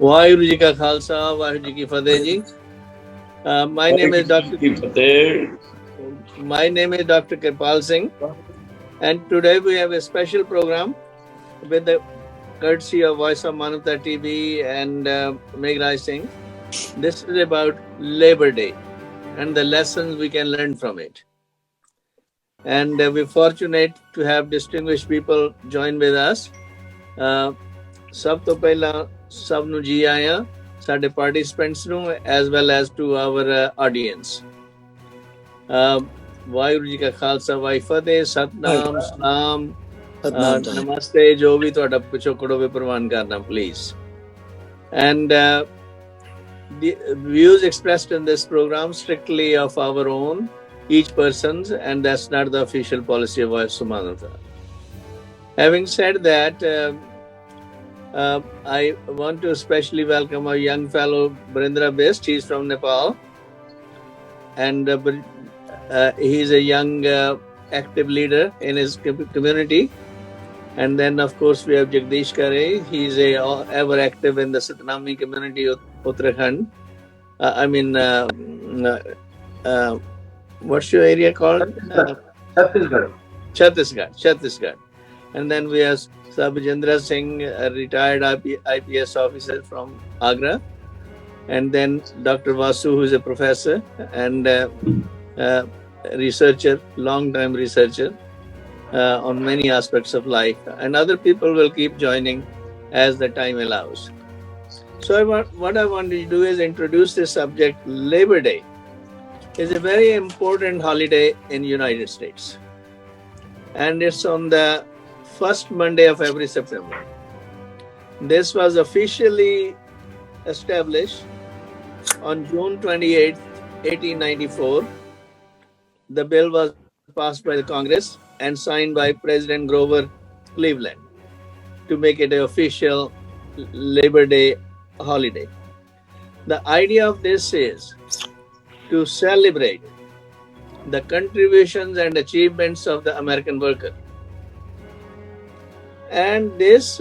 ਵਾਹਿਗੁਰੂ ਜੀ ਕਾ ਖਾਲਸਾ ਵਾਹਿਗੁਰੂ ਜੀ ਕੀ ਫਤਿਹ ਜੀ my name is Dr. Kirpal Singh, and today we have a special program with the courtesy of Voice of Manavta TV and Meghraj Singh. This is about Labor Day and the lessons we can learn from it. And we're fortunate to have distinguished people join with us. ਸਭ ਤੋਂ ਪਹਿਲਾਂ ਸਭ ਨੂੰ ਜੀ ਆਇਆਂ ਸਾਡੇ participants ਨੂੰ as well as to our audience. Waheguru ji ਕਾ ਖਾਲਸਾ ਵਾਹਿਗੁਰੂ ਫਤਿਹ ਸਤਨਾਮ ਸਲਾਮ ਨਮਸਤੇ ਜੋ ਵੀ ਤੁਹਾਡਾ ਪਿਛੋਕੜ ਹੋਵੇ ਪ੍ਰਵਾਨ ਕਰਨਾ please. And the views expressed in this program strictly of our own, each person's, and that's not the official policy of Voice of Manavta. Having said that, I want to especially welcome our young fellow Barindra Bist. He's from Nepal, and he's a young active leader in his community. And then of course we have Jagdish Kare. He's ever active in the Satnami community of Uttarakhand. What's your area called? Chhattisgarh. And then we have Sabjendra Singh, a retired IPS officer from Agra, and then Dr. Vasu, who is a professor and researcher, long-time researcher on many aspects of life, and other people will keep joining as the time allows. So what I want to do is introduce this subject. Labor Day is a very important holiday in the United States, and it's on the first Monday of every September. This was officially established on June 28, 1894. The bill was passed by the Congress and signed by President Grover Cleveland to make it an official Labor Day holiday. The idea of this is to celebrate the contributions and achievements of the American worker. And this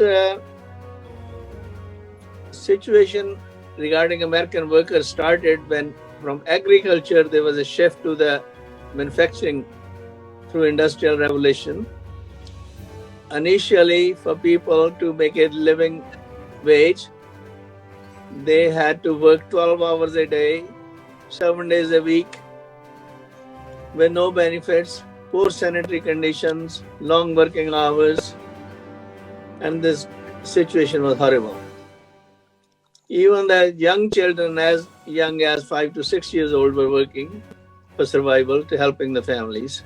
situation regarding American workers started when from agriculture there was a shift to the manufacturing through Industrial Revolution. Initially, for people to make a living wage, they had to work 12 hours a day, 7 days a week, with no benefits, poor sanitary conditions, long working hours. And this situation was horrible. Even the young children as young as 5 to 6 years old were working for survival to helping the families.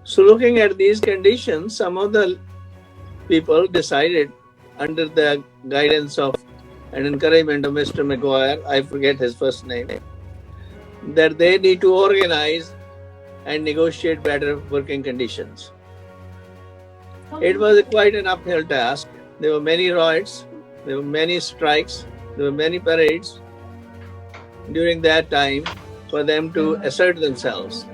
So looking at these conditions, some of the people decided, under the guidance of and encouragement of Mr. McGuire, I forget his first name, that they need to organize and negotiate better working conditions. It was quite an uphill task. There were many riots, there were many strikes, there were many parades during that time for them to assert themselves.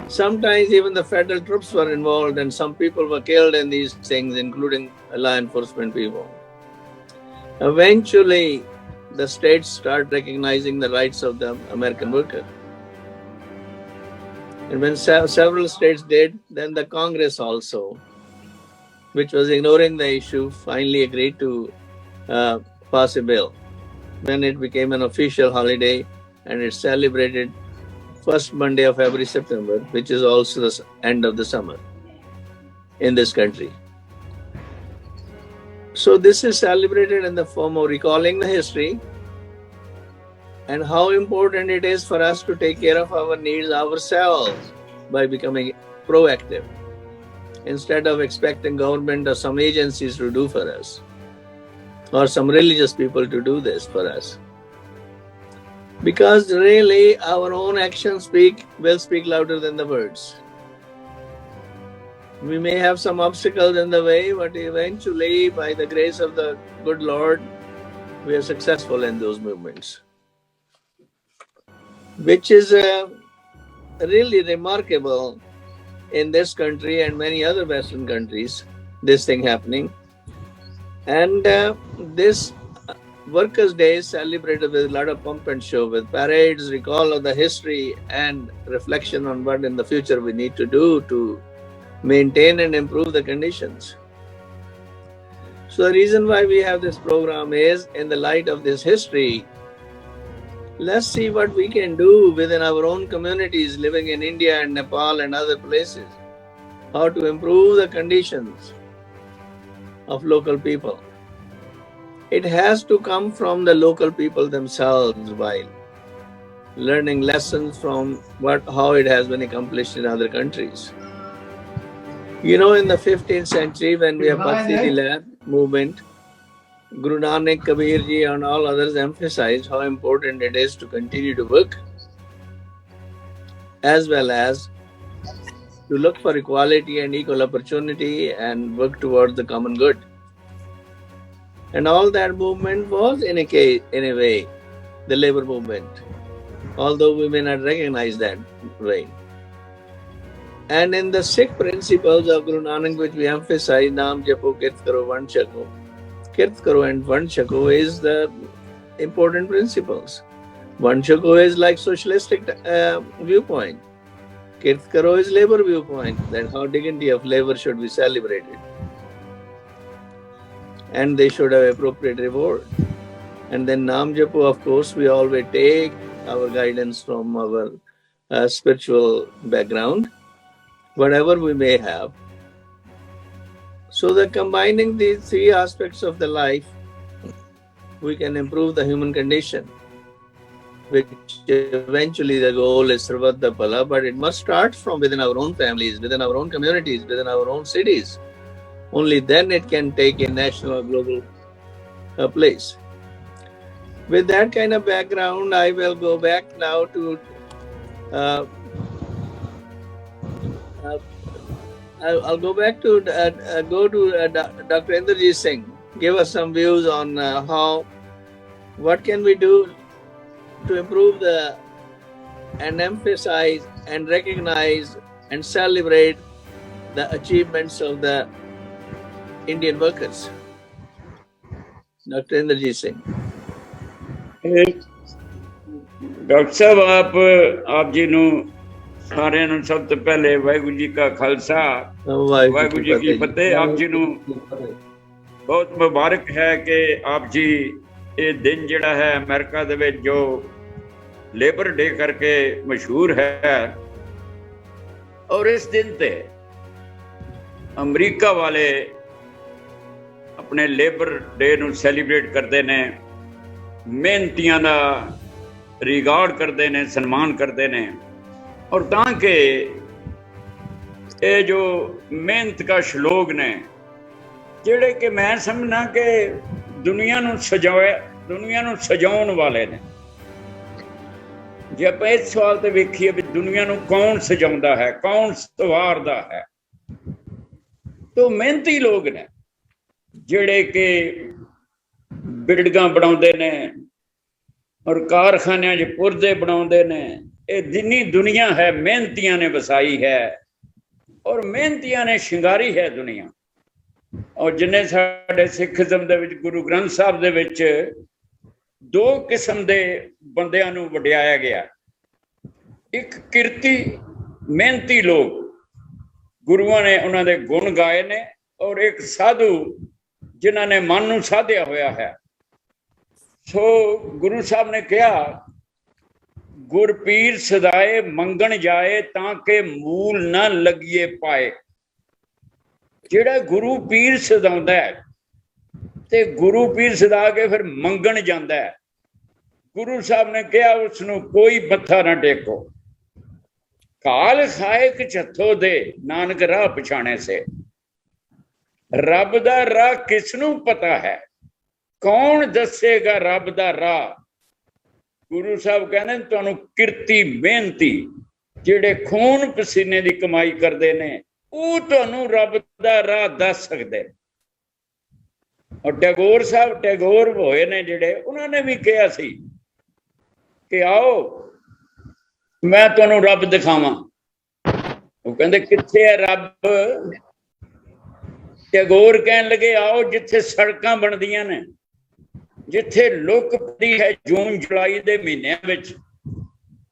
Sometimes even the federal troops were involved and some people were killed in these things, including law enforcement people. Eventually, the states start recognizing the rights of the American worker. And when several states did, then the Congress also, which was ignoring the issue, finally agreed to pass a bill. Then it became an official holiday and it's celebrated first Monday of every September, which is also the end of the summer in this country. So this is celebrated in the form of recalling the history and how important it is for us to take care of our needs ourselves by becoming proactive, instead of expecting government or some agencies to do for us, or some religious people to do this for us. Because really our own actions will speak louder than the words. We may have some obstacles in the way, but eventually, by the grace of the good Lord, we are successful in those movements. Which is really remarkable in this country and many other Western countries, this thing happening. And this Workers' Day is celebrated with a lot of pump and show, with parades, recall of the history, and reflection on what in the future we need to do to maintain and improve the conditions. So the reason why we have this program is, in the light of this history, let's see what we can do within our own communities living in India and Nepal and other places, how to improve the conditions of local people. It has to come from the local people themselves while learning lessons from how it has been accomplished in other countries. You know, in the 15th century, when we have Bhakti Lab movement, Guru Nanak, Kabir Ji and all others emphasized how important it is to continue to work as well as to look for equality and equal opportunity and work towards the common good. And all that movement was, in a way, the labor movement, although we may not recognize that way. And in the Sikh principles of Guru Nanak, which we emphasize, Naam Japo, Kirt Karo, Van Chako, Kirt Karo and Van Chako is the important principles. Van Chako is like socialistic viewpoint. Kirt Karo is labor viewpoint, that how dignity of labor should be celebrated. And they should have appropriate reward. And then Naam Japo, of course, we always take our guidance from our spiritual background, whatever we may have. So that combining these three aspects of the life, we can improve the human condition, which eventually the goal is Sarvada Pala, but it must start from within our own families, within our own communities, within our own cities. Only then it can take a national or global place. With that kind of background, I will go back now to I'll go back to Dr. Inderjit Singh. Give us some views on what can we do to improve and emphasize and recognize and celebrate the achievements of the Indian workers. Dr. Inderjit Singh. Doctor साहब आप जी ਨੂੰ ਸਾਰਿਆਂ ਨੂੰ ਸਭ ਤੋਂ ਪਹਿਲੇ ਵਾਹਿਗੁਰੂ ਜੀ ਕਾ ਖਾਲਸਾ ਵਾਹਿਗੁਰੂ ਜੀ ਕੀ ਫਤਿਹ। ਆਪ ਜੀ ਨੂੰ ਬਹੁਤ ਮੁਬਾਰਕ ਹੈ ਕਿ ਆਪ ਜੀ ਇਹ ਦਿਨ ਜਿਹੜਾ ਹੈ ਅਮਰੀਕਾ ਦੇ ਵਿੱਚ ਜੋ ਲੇਬਰ ਡੇ ਕਰਕੇ ਮਸ਼ਹੂਰ ਹੈ, ਔਰ ਇਸ ਦਿਨ ਤੇ ਅਮਰੀਕਾ ਵਾਲੇ ਆਪਣੇ ਲੇਬਰ ਡੇ ਨੂੰ ਸੈਲੀਬ੍ਰੇਟ ਕਰਦੇ ਨੇ, ਮਿਹਨਤੀਆਂ ਦਾ ਰਿਗਾਰਡ ਕਰਦੇ ਨੇ, ਸਨਮਾਨ ਕਰਦੇ ਨੇ। और ताकि ये जो मेहनत का श्लोक ने जेड़े कि मैं समझना कि दुनिया नूं सजाउण वाले ने। जे आपां इस सवाल ते वेखीए भी दुनिया नूं कौन सजाउंदा है, कौन सवारदा है, तो मेहनती लोग ने जेड़े कि बिल्डिंगां बनाउंदे ने और कारखानियां 'च पुरजे बनाउंदे ने। ये जिन्नी दुनिया है मेहनतियां ने वसाई है और मेहनतियां ने शिंगारी है दुनिया। और जिन्ने साडे सिखिज्म दे विच गुरु ग्रंथ साहब दे विच दो किस्म दे बंदियां नूं वडियाया गया, एक किरती मेहनती लोग गुरुआं ने उन्हां दे गुण गाए ने, और एक साधु जिन्हां ने मन नूं साधिया होया है। सो गुरु साहब ने कहा, गुरपीर सदाए मंगण जाए ताकि मूल ना लगिए पाए। जेड़ा गुरु पीर सदाउंदा है ते गुरु पीर सदा के फिर मंगण जांदा है। गुरु साहब ने कहा उसनूं कोई मत्था ना टेको, काल खाए कछत्थो दे नानक राह पछाणे से। रब दा राह किसनूं पता है, कौन दसेगा रब दा राह। गुरु साहब कहने तुहानूं किरती मेहनती जेड़े खून पसीने की कमाई करते ने वो तुहानूं रब दा राह दस सकदे। और टैगोर साहब टैगोर होए ने जेड़े, उन्होंने भी कहा सी कि आओ मैं तुहानूं रब दिखावां। वो कहंदे कित्थे है रब। टैगोर कहन लगे आओ जिथे सड़कां बनदियां ने, जिथे लुक पई है जून जुलाई के महीनों विच,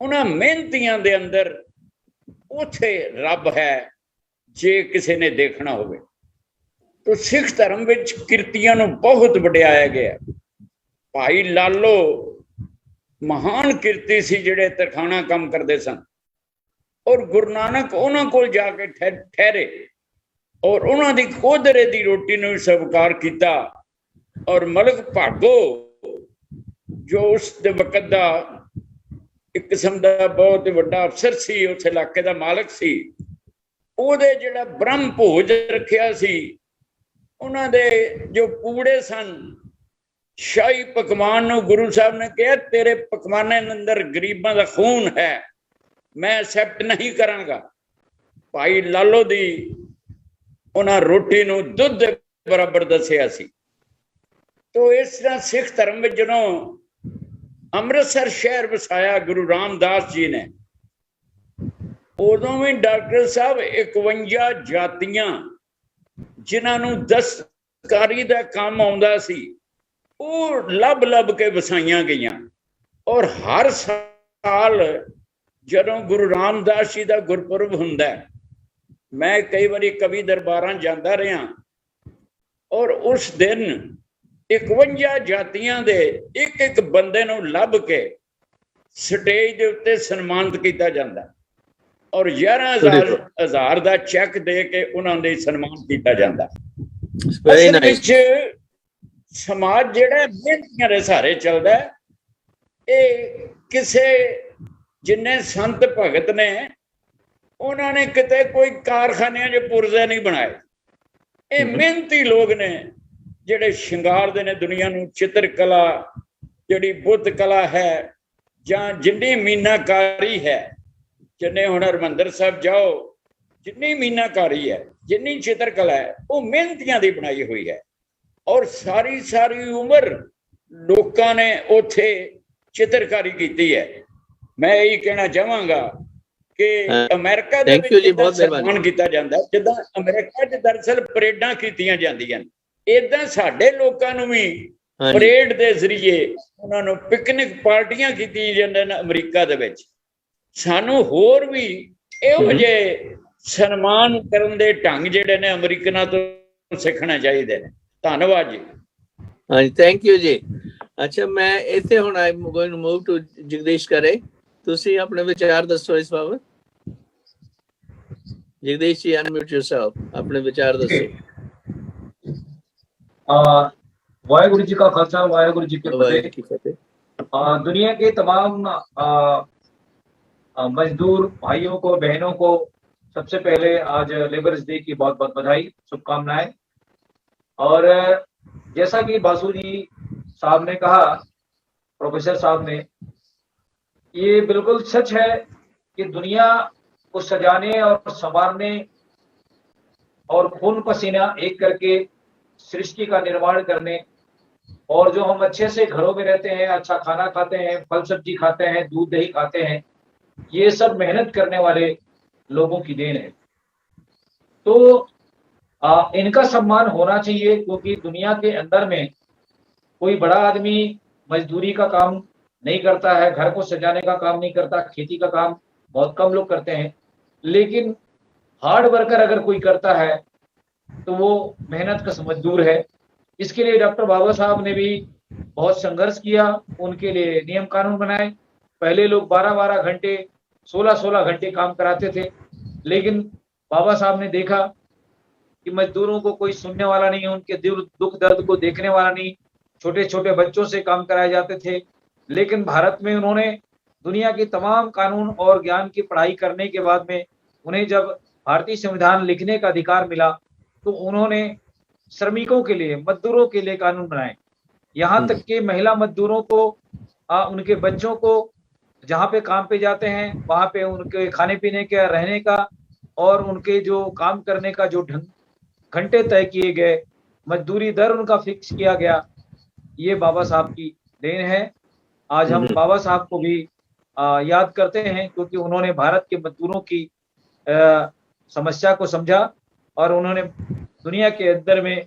उन्हां मेहनतियां दे अंदर उथे रब है जे किसी ने देखना होवे। तो सिख धर्म विच किरतियां नूं बहुत वडियाया गया। भाई लालो महान किरती सी जिहड़े तरखाना काम करते सन, और गुरु नानक उन्हां कोल जाके ठहरे और उन्हां दी कोदरे दी रोटी नूं स्वीकार किया। और मलक भागो जो उस दे वक्त दा एक किस्म का बहुत वड्डा अफसर सी, उस इलाके का मालक सी, ਉਹਦੇ ਜਿਹੜਾ ब्रह्म भोज रखिया सी, उन्हां दे जो पूड़े सन शाही पकवान नूं गुरु साहब ने कहा तेरे पकवाने अंदर गरीबां दा खून है, मैं एक्सेप्ट नहीं करांगा। भाई लालो दी उन्हां रोटी नूं दुध दे बराबर दसिया सी। तो इस तरह सिख धर्म में जदों अमृतसर शहर वसाया गुरु रामदास जी ने, उदों भी डॉक्टर साहब 51 जातियां जिन्होंने दस्तकारी का काम आउंदा सी, वो लभ लभ के वसाइया गई। और हर साल जदों गुरु रामदास जी का गुरपुरब हुंदा है, मैं कई बारी कवि दरबारां जांदा रहा, और उस दिन 51 जातियां दे एक एक बंदे नूं लभ के स्टेज दे उत्ते सन्मानित किया जाता, और 11,000 का चैक दे के उन्होंने सन्मान किया जाता। असल विच समाज जिहड़ा मेहनतियां दे सहारे चलदा है, ये किसे जिन्ने संत भगत ने उन्होंने किते कोई कारखाने जो पुरजे नहीं बनाए। ये मेहनती लोग ने जिहड़े शिंगारदे ने दुनिया नूं। चित्रकला जिहड़ी बुत कला है जां जिन्नी मीनाकारी है, जिन्हें हुण हरमंदर साहब जाओ, जिन्नी मीनाकारी है, जिन्नी चित्रकला है, वो मेहनतियां दी बनाई हुई है। और सारी सारी उम्र लोगों ने उथे चित्रकारी की है। मैं यही कहना चाहांगा कि अमेरिका दे विच सन्मान किया जाता है, जिद्दां अमेरिका च दरअसल परेडां कीतियां जांदियां, इदां साडे लोकां नूं भी परेड दे जरिए उन्हां नूं पिकनिक पार्टियां कीतियां जांदियां ने अमरीका दे विच। सानू होर भी इहो जे सन्मान करन दे ढंग जिहड़े ने अमरीकनां तो सीखना चाहिए। धन्नवाद जी। हाँ जी, थैंक यू जी। अच्छा, मैं इत्थे हुण I am going to move to Jagdish करे। तुसीं अपने विचार दसो इस बाबत। जगदीश जी, अनम्यूट योरसेल्फ, अपने विचार दसो। वाहेगुरु जी का खालसा, वाहेगुरु जी की फतेह। दुनिया के तमाम मजदूर भाइयों को, बहनों को सबसे पहले आज लेबर्स डे की बहुत बहुत बधाई, शुभकामनाएं। और जैसा कि बासु जी साहब ने कहा, प्रोफेसर साहब ने, ये बिल्कुल सच है कि दुनिया को सजाने और संवारने और खून पसीना एक करके सृष्टि का निर्माण करने, और जो हम अच्छे से घरों में रहते हैं, अच्छा खाना खाते हैं, फल सब्जी खाते हैं, दूध दही खाते हैं, ये सब मेहनत करने वाले लोगों की देन है। तो इनका सम्मान होना चाहिए, क्योंकि दुनिया के अंदर में कोई बड़ा आदमी मजदूरी का काम नहीं करता है, घर को सजाने का काम नहीं करता, खेती का काम बहुत कम लोग करते हैं, लेकिन हार्ड वर्कर अगर कोई करता है तो वो मेहनत का मजदूर है। इसके लिए डॉक्टर बाबा साहब ने भी बहुत संघर्ष किया, उनके लिए नियम कानून बनाए। पहले लोग 12-12 घंटे, 16-16 घंटे काम कराते थे, लेकिन बाबा साहब ने देखा कि मजदूरों को कोई सुनने वाला नहीं है, उनके दुख दर्द को देखने वाला नहीं। छोटे छोटे बच्चों से काम कराए जाते थे, लेकिन भारत में उन्होंने दुनिया की तमाम कानून और ज्ञान की पढ़ाई करने के बाद में उन्हें जब भारतीय संविधान लिखने का अधिकार मिला, तो उन्होंने श्रमिकों के लिए, मजदूरों के लिए कानून बनाए। यहाँ तक कि महिला मजदूरों को, उनके बच्चों को जहाँ पे काम पे जाते हैं वहाँ पे उनके खाने पीने का, रहने का और उनके जो काम करने का जो घंटे तय किए गए, मजदूरी दर उनका फिक्स किया गया, ये बाबा साहब की देन है। आज हम बाबा साहब को भी याद करते हैं, क्योंकि उन्होंने भारत के मजदूरों की समस्या को समझा और उन्होंने दुनिया के अंदर में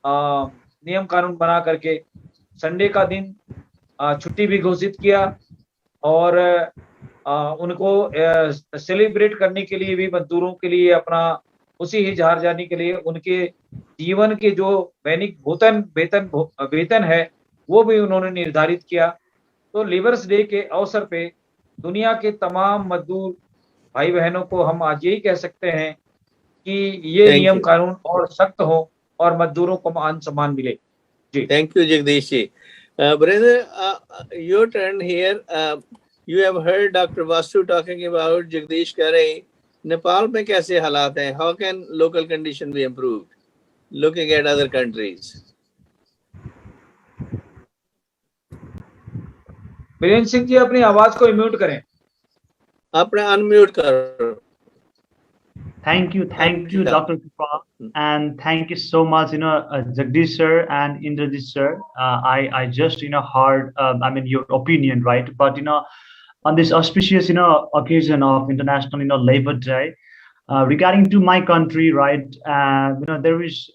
नियम कानून बना करके संडे का दिन छुट्टी भी घोषित किया और उनको सेलिब्रेट करने के लिए भी मजदूरों के लिए अपना खुशी इजहार जाने के लिए उनके जीवन के जो दैनिक वेतन है वो भी उन्होंने निर्धारित किया। तो लेबर्स डे के अवसर पे दुनिया के तमाम मजदूर भाई बहनों को हम आज यही कह सकते हैं कि ये Thank नियम you. कानून और सख्त हो और मजदूरों को मान सम्मान मिले। जी Thank you, Jagdish ji. Brother, your turn here. You have heard Dr. Vasu talking about Jagdish कह रहे नेपाल में कैसे हालात हैं? How can local condition be improved? Looking at other countries. Virendra Singh ji अपनी आवाज को म्यूट करें। अपने अनम्यूट करो। Thank you, Dr. Kirpal, and thank you so much, Jagdish sir and Indrajit sir. I just, heard, your opinion, right? But, on this auspicious, occasion of International, Labor Day, regarding to my country, right? There is,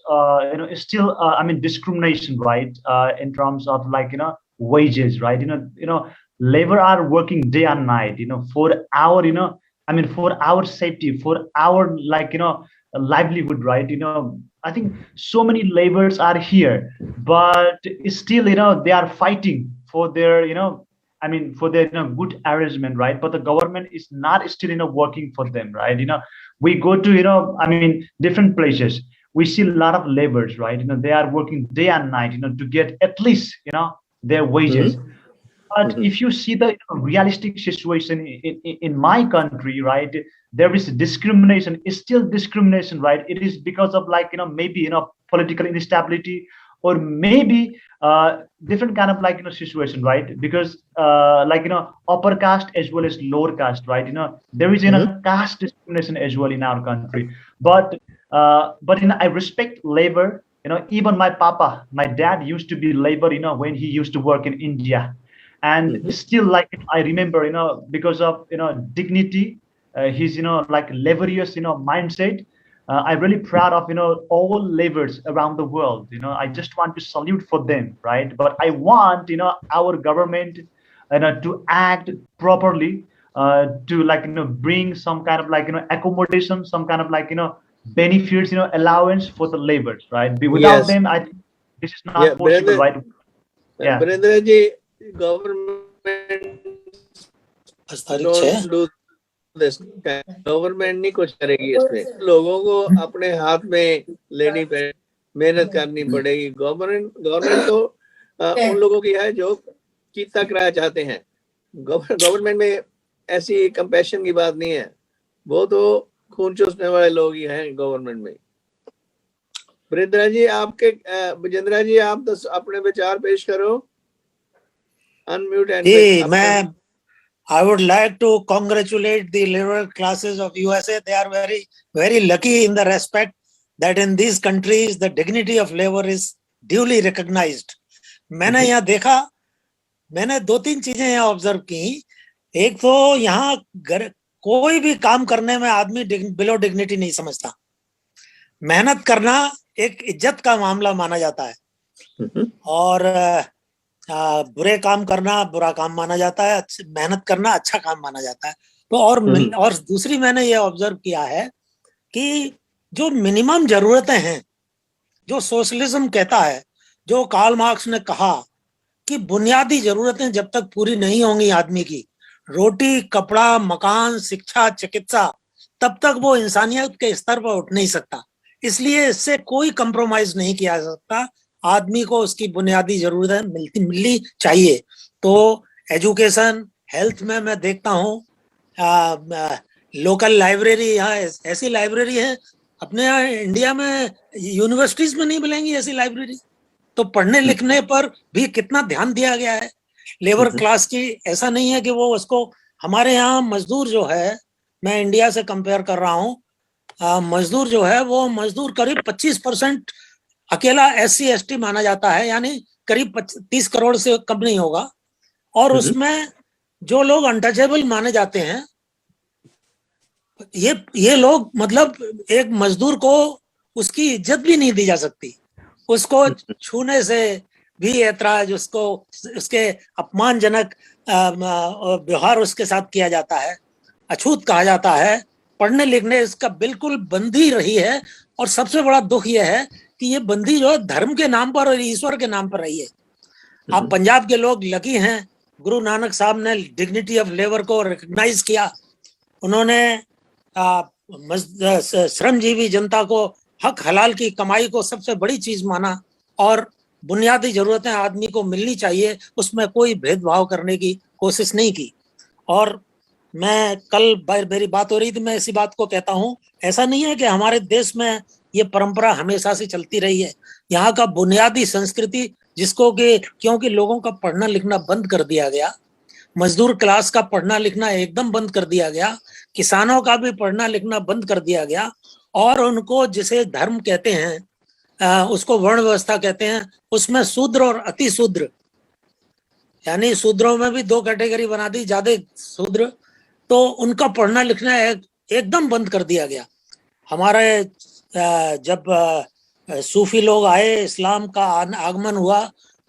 still, discrimination, right? In terms of wages, right? Labor are working day and night, for our, for our safety, for our livelihood, right? I think so many laborers are here, but still, they are fighting for their, for their, good arrangement, right? But the government is not still, working for them, right? We go to, different places. We see a lot of laborers, right? They are working day and night, to get at least, their wages. But if you see the realistic situation in my country, right, there is discrimination. It's still discrimination, right? It is because of maybe political instability, or maybe different kind of situation, right? Because upper caste as well as lower caste, right? There is caste discrimination as well in our country. But I respect labor. Even my papa, my dad used to be labor. When he used to work in India. And still, I remember, because of dignity, his laborious mindset. I'm really proud of all laborers around the world. I just want to salute for them, right? But I want our government to act properly, to bring some kind of accommodation, some kind of benefits, allowance for the laborers, right? Without them, I think this is not possible, right? Yeah. Brother ji, government don't do this. Government नहीं कुछ करेगी इसमें, लोगों को अपने हाथ में लेनी पड़ेगी, मेहनत करनी पड़ेगी। गवर्नमेंट तो उन लोगों की है जो कितना किराया चाहते हैं। गवर्नमेंट में ऐसी कंपैशन की बात नहीं है, वो तो खून चूसने वाले लोग ही हैं गवर्नमेंट में। ब्रिंद्रा जी विजेंद्रा जी आप तो अपने विचार पेश करो। Unmute and I would like to congratulate the liberal classes of USA. They are very, very lucky in the respect that in these countries the dignity of labor is duly recognized. मैंने यहाँ देखा, मैंने 2-3 चीजें यहाँ observe की। एक तो यहाँ कोई भी काम करने में आदमी बिलो डिग्निटी नहीं समझता। मेहनत करना एक इज्जत का मामला माना जाता है, और बुरे काम करना बुरा काम माना जाता है, मेहनत करना अच्छा काम माना जाता है। तो और दूसरी मैंने ये ऑब्जर्व किया है कि जो मिनिमम जरूरतें हैं, जो सोशलिज्म कहता है, जो कार्ल मार्क्स ने कहा कि बुनियादी जरूरतें जब तक पूरी नहीं होंगी आदमी की, रोटी, कपड़ा, मकान, शिक्षा, चिकित्सा, तब तक वो इंसानियत के स्तर पर उठ नहीं सकता। इसलिए इससे कोई कंप्रोमाइज नहीं किया जा सकता। आदमी को उसकी बुनियादी जरूरतें मिलनी चाहिए। तो एजुकेशन, हेल्थ में मैं देखता हूँ लोकल लाइब्रेरी, यहाँ ऐसी लाइब्रेरी है, अपने यहाँ इंडिया में यूनिवर्सिटीज में नहीं मिलेंगी ऐसी लाइब्रेरी। तो पढ़ने लिखने पर भी कितना ध्यान दिया गया है लेबर क्लास की। ऐसा नहीं है कि वो उसको, हमारे यहाँ मजदूर जो है, मैं इंडिया से कंपेयर कर रहा हूँ, मजदूर जो है वो मजदूर करीब 25% अकेला SC ST माना जाता है, यानी करीब 30 करोड़ से कम नहीं होगा। और उसमें जो लोग अनटचेबल माने जाते हैं, ये लोग, मतलब एक मजदूर को उसकी इज्जत भी नहीं दी जा सकती, उसको छूने से भी ऐतराज, उसको उसके अपमानजनक व्यवहार उसके साथ किया जाता है, अछूत कहा जाता है। पढ़ने लिखने इसका बिल्कुल बंदी रही है। और सबसे बड़ा दुख यह है कि ये बंदी जो है धर्म के नाम पर और ईश्वर के नाम पर रही है। आप पंजाब के लोग लकी हैं, गुरु नानक साहब ने डिग्निटी ऑफ लेबर को रिकॉग्नाइज किया। उन्होंने श्रमजीवी जनता को हक हलाल की कमाई को सबसे बड़ी चीज माना और बुनियादी जरूरतें आदमी को मिलनी चाहिए, उसमें कोई भेदभाव करने की कोशिश नहीं की। और मैं कल मेरी बात हो रही थी, मैं इसी बात को कहता हूं, ऐसा नहीं है कि हमारे देश में ये परंपरा हमेशा से चलती रही है। यहाँ का बुनियादी संस्कृति जिसको कि क्योंकि लोगों का पढ़ना लिखना बंद कर दिया गया, मजदूर क्लास का पढ़ना लिखना एकदम बंद कर दिया गया, किसानों का भी पढ़ना लिखना बंद कर दिया गया, और उनको जिसे धर्म कहते हैं उसको वर्ण व्यवस्था कहते हैं, उसमें शूद्र और अति शूद्र, यानी शूद्रों में भी दो कैटेगरी बना दी, ज्यादा शूद्र, तो उनका पढ़ना लिखना एकदम बंद कर दिया गया। हमारे जब सूफी लोग आए, इस्लाम का आगमन हुआ,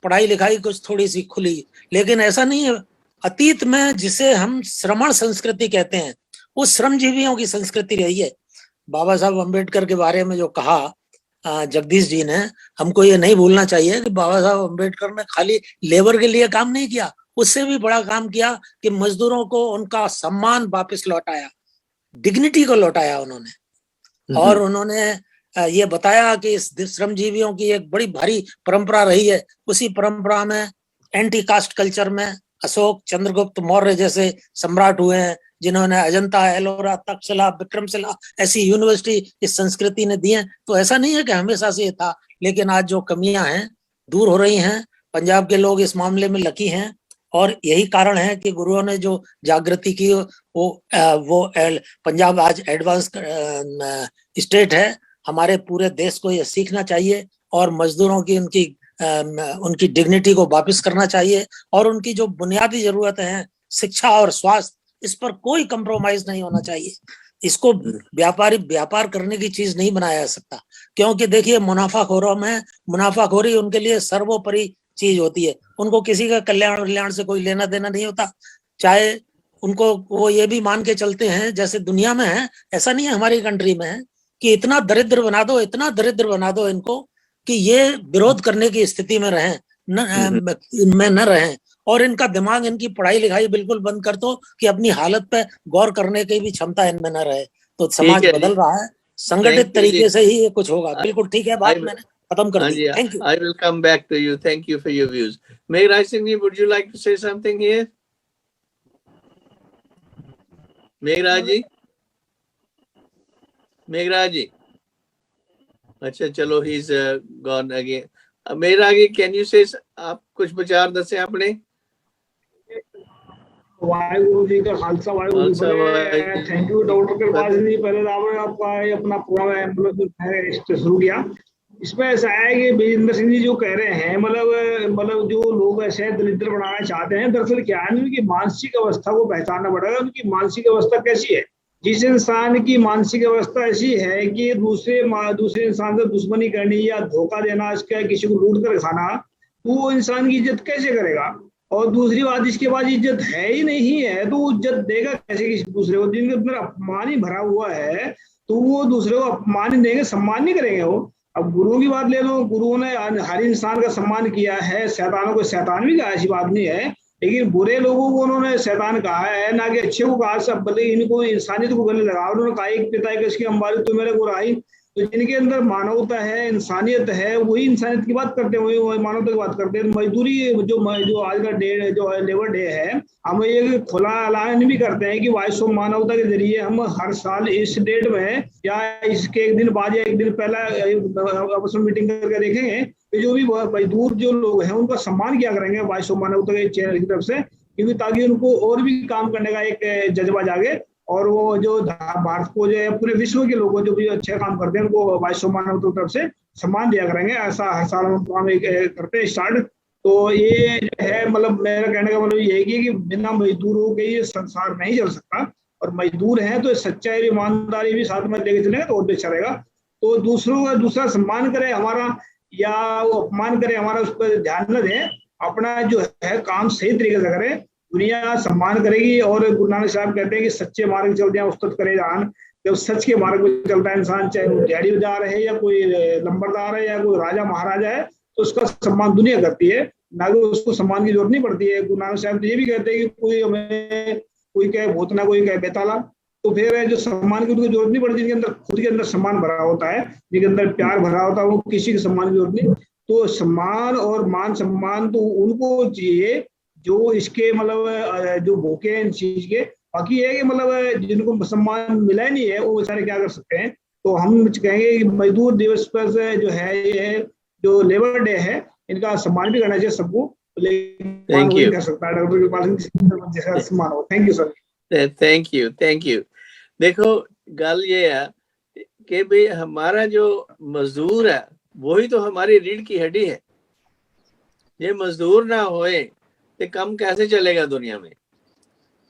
पढ़ाई लिखाई कुछ थोड़ी सी खुली, लेकिन ऐसा नहीं है। अतीत में जिसे हम श्रमण संस्कृति कहते हैं, वो श्रमजीवियों की संस्कृति रही है। बाबा साहब अम्बेडकर के बारे में जो कहा जगदीश जी ने, हमको ये नहीं भूलना चाहिए कि बाबा साहब अम्बेडकर ने खाली लेबर के लिए काम नहीं किया, उससे भी बड़ा काम किया कि मजदूरों को उनका सम्मान वापस लौटाया, डिग्निटी को लौटाया उन्होंने। और उन्होंने ये बताया कि इस श्रमजीवियों की एक बड़ी भारी परंपरा रही है। उसी परंपरा में एंटी कास्ट कल्चर में अशोक, चंद्रगुप्त मौर्य जैसे सम्राट हुए हैं, जिन्होंने अजंता, एलोरा, तक्षशिला, विक्रमशिला ऐसी यूनिवर्सिटी इस संस्कृति ने दी है। तो ऐसा नहीं है कि हमेशा से ये था, लेकिन आज जो कमियां हैं दूर हो रही हैं। पंजाब के लोग इस मामले में लकी हैं, और यही कारण है कि गुरुओं ने जो जागृति की वो पंजाब आज एडवांस स्टेट है। हमारे पूरे देश को ये सीखना चाहिए और मजदूरों की उनकी डिग्निटी को वापस करना चाहिए, और उनकी जो बुनियादी जरूरतें हैं, शिक्षा और स्वास्थ्य, इस पर कोई कंप्रोमाइज नहीं होना चाहिए। इसको व्यापार करने की चीज नहीं बनाया जा सकता, क्योंकि देखिए मुनाफाखोरों में मुनाफाखोरी उनके लिए सर्वोपरि चीज होती है। उनको किसी का कल्याण से कोई लेना देना नहीं होता। चाहे उनको वो ये भी मान के चलते हैं, जैसे दुनिया में है, ऐसा नहीं है हमारी कंट्री में है, कि इतना दरिद्र बना दो इनको कि ये विरोध करने की स्थिति में रहें न रहें, और इनका दिमाग, इनकी पढ़ाई लिखाई बिल्कुल बंद कर दो कि अपनी हालत पे गौर करने की भी क्षमता इनमें न रहे। तो समाज बदल रहा है, संगठित तरीके से ही ये कुछ होगा। बिल्कुल ठीक है, बात मैंने खत्म कर दी। Thank you. I will come back to you. Thank you for your views. Meghra Singh, would you like to say something here? Meghra ji. अच्छा चलो, he's gone again. Meghra ji, can you say आप कुछ विचार दसे अपने? वाहिगुरु जी का खालसा, वाहिगुरु जी फतेह। Thank you doctor Kirpal Singh ji, पहले आपने आपका अपना पूरा मतलब शुरू किया। इसमें ऐसा है कि विजेंद्र सिंह जी जो कह रहे हैं, मतलब जो लोग ऐसे दरिद्र बनाना चाहते हैं, दरअसल क्या है, उनकी मानसिक अवस्था को पहचानना पड़ेगा। उनकी मानसिक अवस्था कैसी है? जिस इंसान की मानसिक अवस्था ऐसी है कि दूसरे इंसान से दुश्मनी करनी या धोखा देना, इसका किसी को लूट कर खाना, तो वो इंसान की इज्जत कैसे करेगा? और दूसरी बात, इसके पास इज्जत है ही नहीं है तो इज्जत देगा कैसे किसी दूसरे को? जिनके अंदर अपमान ही भरा हुआ है तो वो दूसरे को अपमान ही देंगे, सम्मान नहीं करेंगे वो। अब गुरुओं की बात ले लो, गुरुओं ने हर इंसान का सम्मान किया है, शैतानों को शैतान भी कहा, ऐसी बात नहीं है, लेकिन बुरे लोगों को उन्होंने शैतान कहा है, ना कि अच्छे को कहा। सब भले इनको इंसानियत को गले लगा, उन्होंने कहा एक पिता एक इसकी अंबारी तो मेरे को राही। तो जिनके अंदर मानवता है, इंसानियत है, वही इंसानियत की बात करते हैं, वही मानवता की बात करते हैं। मजदूरी जो आज का डे जो लेबर डे है, हम ये खुला ऐलान भी करते हैं कि वॉइस ऑफ मानवता के जरिए हम हर साल इस डेट में या इसके एक दिन बाद या एक दिन पहले आपस में मीटिंग करके देखेंगे कि जो भी मजदूर जो लोग हैं उनका सम्मान किया करेंगे वॉइस ऑफ मानवता के चैनल की तरफ से, क्योंकि ताकि उनको और भी काम करने का एक जज्बा जागे, और वो जो भारत को जो है पूरे विश्व के लोगों जो भी अच्छे काम करते हैं उनको वॉइस ऑफ मानवता की तरफ से सम्मान दिया करेंगे। ऐसा हर साल हम काम करते हैं स्टार्ट। तो ये जो है, मतलब मेरा कहने का मतलब ये है कि बिना मजदूरों के ये संसार नहीं चल सकता, और मजदूर हैं तो सच्चाई ईमानदारी भी साथ में लेके चलेंगे तो और भी अच्छा रहेगा। तो दूसरों का दूसरा सम्मान करे, हमारा या वो अपमान करे, हमारा उस पर ध्यान न दें, अपना जो है काम सही तरीके से करें, दुनिया सम्मान करेगी। और गुरु नानक साहब कहते हैं कि सच्चे मार्ग चलते हैं उस्तत करे जान। जब सच के मार्ग में चलता है इंसान, चाहे वो दिहाड़ीदार है या कोई नंबरदार है या कोई राजा महाराजा है, तो उसका सम्मान दुनिया करती है, ना कि उसको सम्मान की जरूरत नहीं पड़ती है। गुरु नानक साहब तो ये भी कहते हैं कि कोई हमें कोई कहे भूतना, कोई कहे बेताला, तो फिर जो सम्मान की उनको जरूरत नहीं पड़ती। जिनके अंदर खुद के अंदर सम्मान भरा होता है, जिनके अंदर प्यार भरा होता है, वो किसी के सम्मान की जरूरत नहीं। तो सम्मान और मान सम्मान तो उनको चाहिए जो इसके मतलब जो भूखे हैं इन चीज के। बाकी है कि मतलब जिनको सम्मान मिला ही नहीं है वो बेचारे क्या कर सकते हैं। तो हम कहेंगे कि मजदूर दिवस पर जो है, ये जो लेबर डे है, इनका सम्मान भी करना चाहिए सबको, लेकिन वही कर सकता है डॉक्टर कृपाल सिंह जैसा सम्मान हो। Thank you sir. Thank you. देखो गल ये है कि भाई हमारा जो मजदूर है वही तो हमारी रीढ़ की हड्डी है। ये मजदूर ना होए तो काम कैसे चलेगा दुनिया में।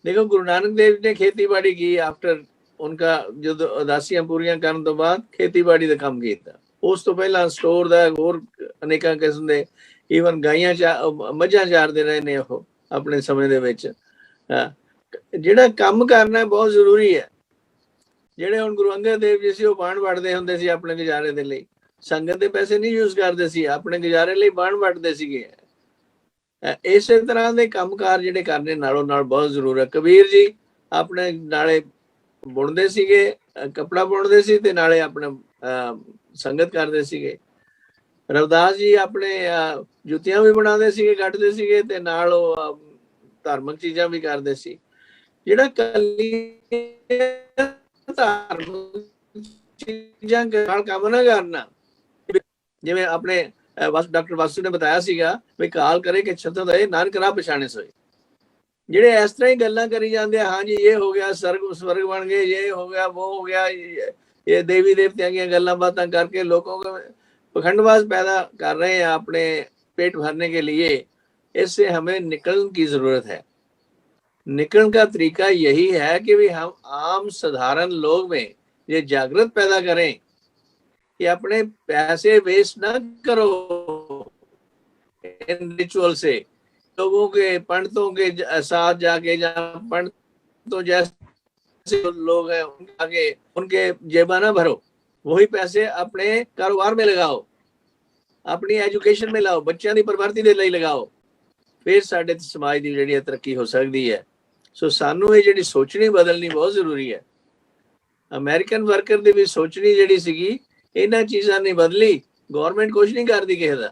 देखो गुरु नानक देव ने खेती बाड़ी की, आफ्टर उनका जो उदासियां पूरियां करने तो बाद खेती बाड़ी का काम किया। उस तो पहला स्टोर का होर अनेक किस्म के ईवन गाइयां मझां चारते रहे ने वो अपने समय दे विच। जिहड़ा काम करना बहुत जरूरी है। ਜਿਹੜੇ ਹੁਣ ਗੁਰੂ ਅੰਗਦ ਦੇਵ ਜੀ ਸੀ ਉਹ ਬਾਣ ਵੜਦੇ ਹੁੰਦੇ ਸੀ ਆਪਣੇ ਗੁਜ਼ਾਰੇ ਦੇ ਲਈ, ਸੰਗਤ ਦੇ ਪੈਸੇ ਨਹੀਂ ਯੂਜ਼ ਕਰਦੇ ਸੀ, ਆਪਣੇ ਗੁਜ਼ਾਰੇ ਲਈ ਬਾਣ ਵੜਦੇ ਸੀਗੇ। ਇਸੇ ਤਰ੍ਹਾਂ ਦੇ ਕੰਮਕਾਰ ਜਿਹੜੇ ਕਰਨੇ ਨਾਲੋਂ ਨਾਲ ਬਹੁਤ ਜ਼ਰੂਰ ਹੈ। ਕਬੀਰ ਜੀ ਆਪਣੇ ਨਾਲੇ ਬੁਣਦੇ ਸੀਗੇ, ਕੱਪੜਾ ਬੁਣਦੇ ਸੀ ਤੇ ਨਾਲੇ ਆਪਣਾ ਸੰਗਤ ਕਰਦੇ ਸੀਗੇ। ਰਵਿਦਾਸ ਜੀ ਆਪਣੇ ਜੁੱਤੀਆਂ ਵੀ ਬਣਾਉਂਦੇ ਸੀਗੇ, ਕੱਟਦੇ ਸੀਗੇ ਤੇ ਨਾਲ ਉਹ ਧਾਰਮਿਕ ਚੀਜ਼ਾਂ ਵੀ ਕਰਦੇ ਸੀ। ਜਿਹੜਾ ਕੱਲੀ ਚੀਜ਼ਾਂ ਨਾਲ ਕੰਮ ਨਾ ਕਰਨਾ, ਜਿਵੇਂ ਆਪਣੇ ਡਾਕਟਰ ਵਾਸੂ ਨੇ ਬਤਾਇਆ ਸੀਗਾ ਵੀ ਕਾਲ ਕਰੇ ਕਿ ਛਤੋਂ ਦੇ ਨਾਨਕ ਰਾਹ ਪਛਾਣੇ ਸੋਏ। ਜਿਹੜੇ ਇਸ ਤਰ੍ਹਾਂ ਹੀ ਗੱਲਾਂ ਕਰੀ ਜਾਂਦੇ ਆ, ਹਾਂਜੀ ਇਹ ਹੋ ਗਿਆ स्वर्ग बन गए, ये हो गया वो हो गया, ये देवी देवतियों की गल्लां बातें करके लोगों को पखंडवाज पैदा कर रहे हैं अपने पेट भरने के लिए। इससे हमें निकलने की जरूरत है। निकलने का तरीका यही है कि भी हम आम साधारण लोग में ये जागृत पैदा करें कि अपने पैसे वेस्ट ना करो इन रिचुअल से। लोगों के पंडितों के साथ जाके, जहाँ पंडितों जैसे लोग हैं आगे उनके जेबा ना भरो, वही पैसे अपने कारोबार में लगाओ, अपनी एजुकेशन में लाओ, बच्चों की परवरती दे लई लगाओ, फिर साडे समाज की जिहड़ी तरक्की हो सकती है। सो सानू ये जिहड़ी सोचनी बदलनी बहुत जरूरी है। अमेरिकन वर्कर दी भी सोचनी जिहड़ी सीगी इन्हां चीज़ां नहीं बदली। गवर्नमेंट कुछ नहीं करती किसी दा,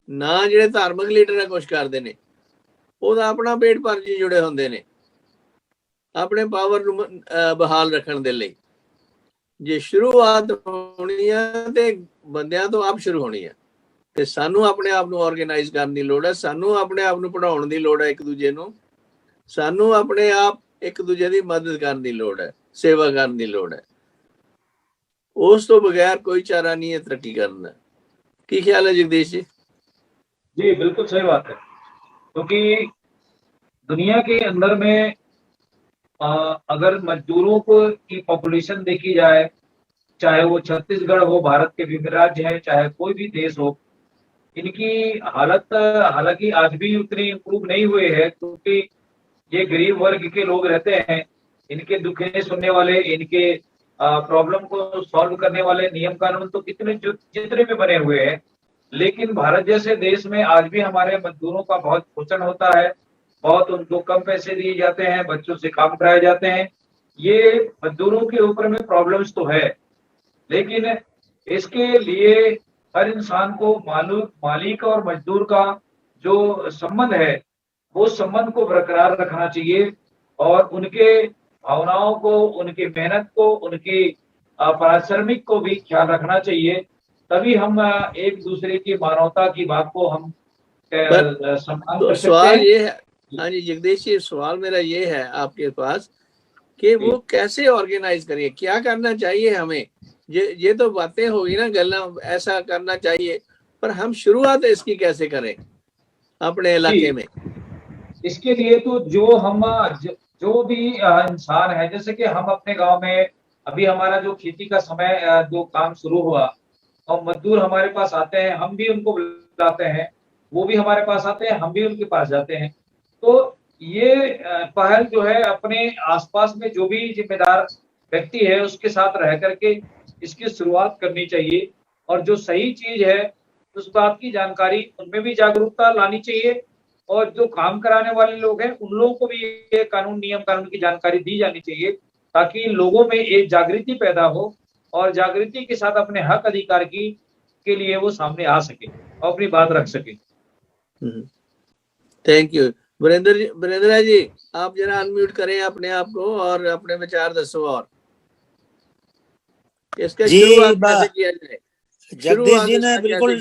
ना जिहड़े धार्मिक लीडर है कुछ करते हैं, ਉਹਦਾ अपना पेट भर जी जुड़े होंदे ने अपने पावर ਨੂੰ बहाल रखने दे लई। जे शुरुआत होनी है ते बंदियां तो आप शुरू होनी है ते सानू अपने आप ਨੂੰ ऑर्गेनाइज करने की लोड़ है। सानू अपने आप ਨੂੰ पढ़ाउण ਦੀ लोड़ है, एक दूजे ਨੂੰ सानू अपने आप एक दूजे की मदद करने की लोड़ है, सेवा करने की लोड़ है। उस तो बगैर कोई चारा नहीं है तरक्की करना। की ख्याल है जगदीश जी? जी बिल्कुल सही बात है, क्योंकि दुनिया के अंदर में अगर मजदूरों को की पॉपुलेशन देखी जाए, चाहे वो छत्तीसगढ़ हो, भारत के विभिन्न राज्य है, चाहे कोई भी देश हो, इनकी हालत हालांकि आज भी उतनी इम्प्रूव नहीं हुए है, क्योंकि ये गरीब वर्ग के लोग रहते हैं। इनके दुखे सुनने वाले, इनके प्रॉब्लम को सॉल्व करने वाले नियम कानून तो जितने भी बने हुए हैं, लेकिन भारत जैसे देश में आज भी हमारे मजदूरों का बहुत शोषण होता है, बहुत उनको कम पैसे दिए जाते हैं, बच्चों से काम कराए जाते हैं। ये मजदूरों के ऊपर में प्रॉब्लम्स तो है, लेकिन इसके लिए हर इंसान को मालिक और मजदूर का जो संबंध है वो संबंध को बरकरार रखना चाहिए और उनके भावनाओं को, उनकी मेहनत को, उनकी पारिश्रमिक को भी ख्याल रखना चाहिए। तभी हम एक दूसरे की मानवता की बात को हम सम्मान कर सकते हैं। सवाल ये है, हाँ जी जगदीश जी, सवाल मेरा ये है आपके पास कि वो कैसे ऑर्गेनाइज करिए, क्या करना चाहिए हमें? ये तो बातें होगी ना, गल्ला ऐसा करना चाहिए, पर हम शुरुआत इसकी कैसे करें अपने इलाके में? इसके लिए तो जो भी इंसान है, जैसे कि हम अपने गांव में अभी हमारा जो खेती का समय जो काम शुरू हुआ, और मजदूर हमारे पास आते हैं, हम भी उनको बुलाते हैं, वो भी हमारे पास आते हैं, हम भी उनके पास जाते हैं। तो ये पहल जो है अपने आसपास में जो भी जिम्मेदार व्यक्ति है उसके साथ रह करके इसकी शुरुआत करनी चाहिए। और जो सही चीज है उस बात की जानकारी उनमें भी जागरूकता लानी चाहिए, और जो काम कराने वाले लोग हैं उन लोगों को भी ये कानून नियम कानून की जानकारी दी जानी चाहिए, ताकि लोगों में एक जागृति पैदा हो और जागृति के साथ अपने हक अधिकार की के लिए वो सामने आ सके और अपनी बात रख सके। Thank you. वीरेंद्र जी, आप जरा अनम्यूट करें अपने आप को और अपने विचार दसो। और इसका शुरुआत कैसे किया जाए? जगदीश जी ने बिल्कुल,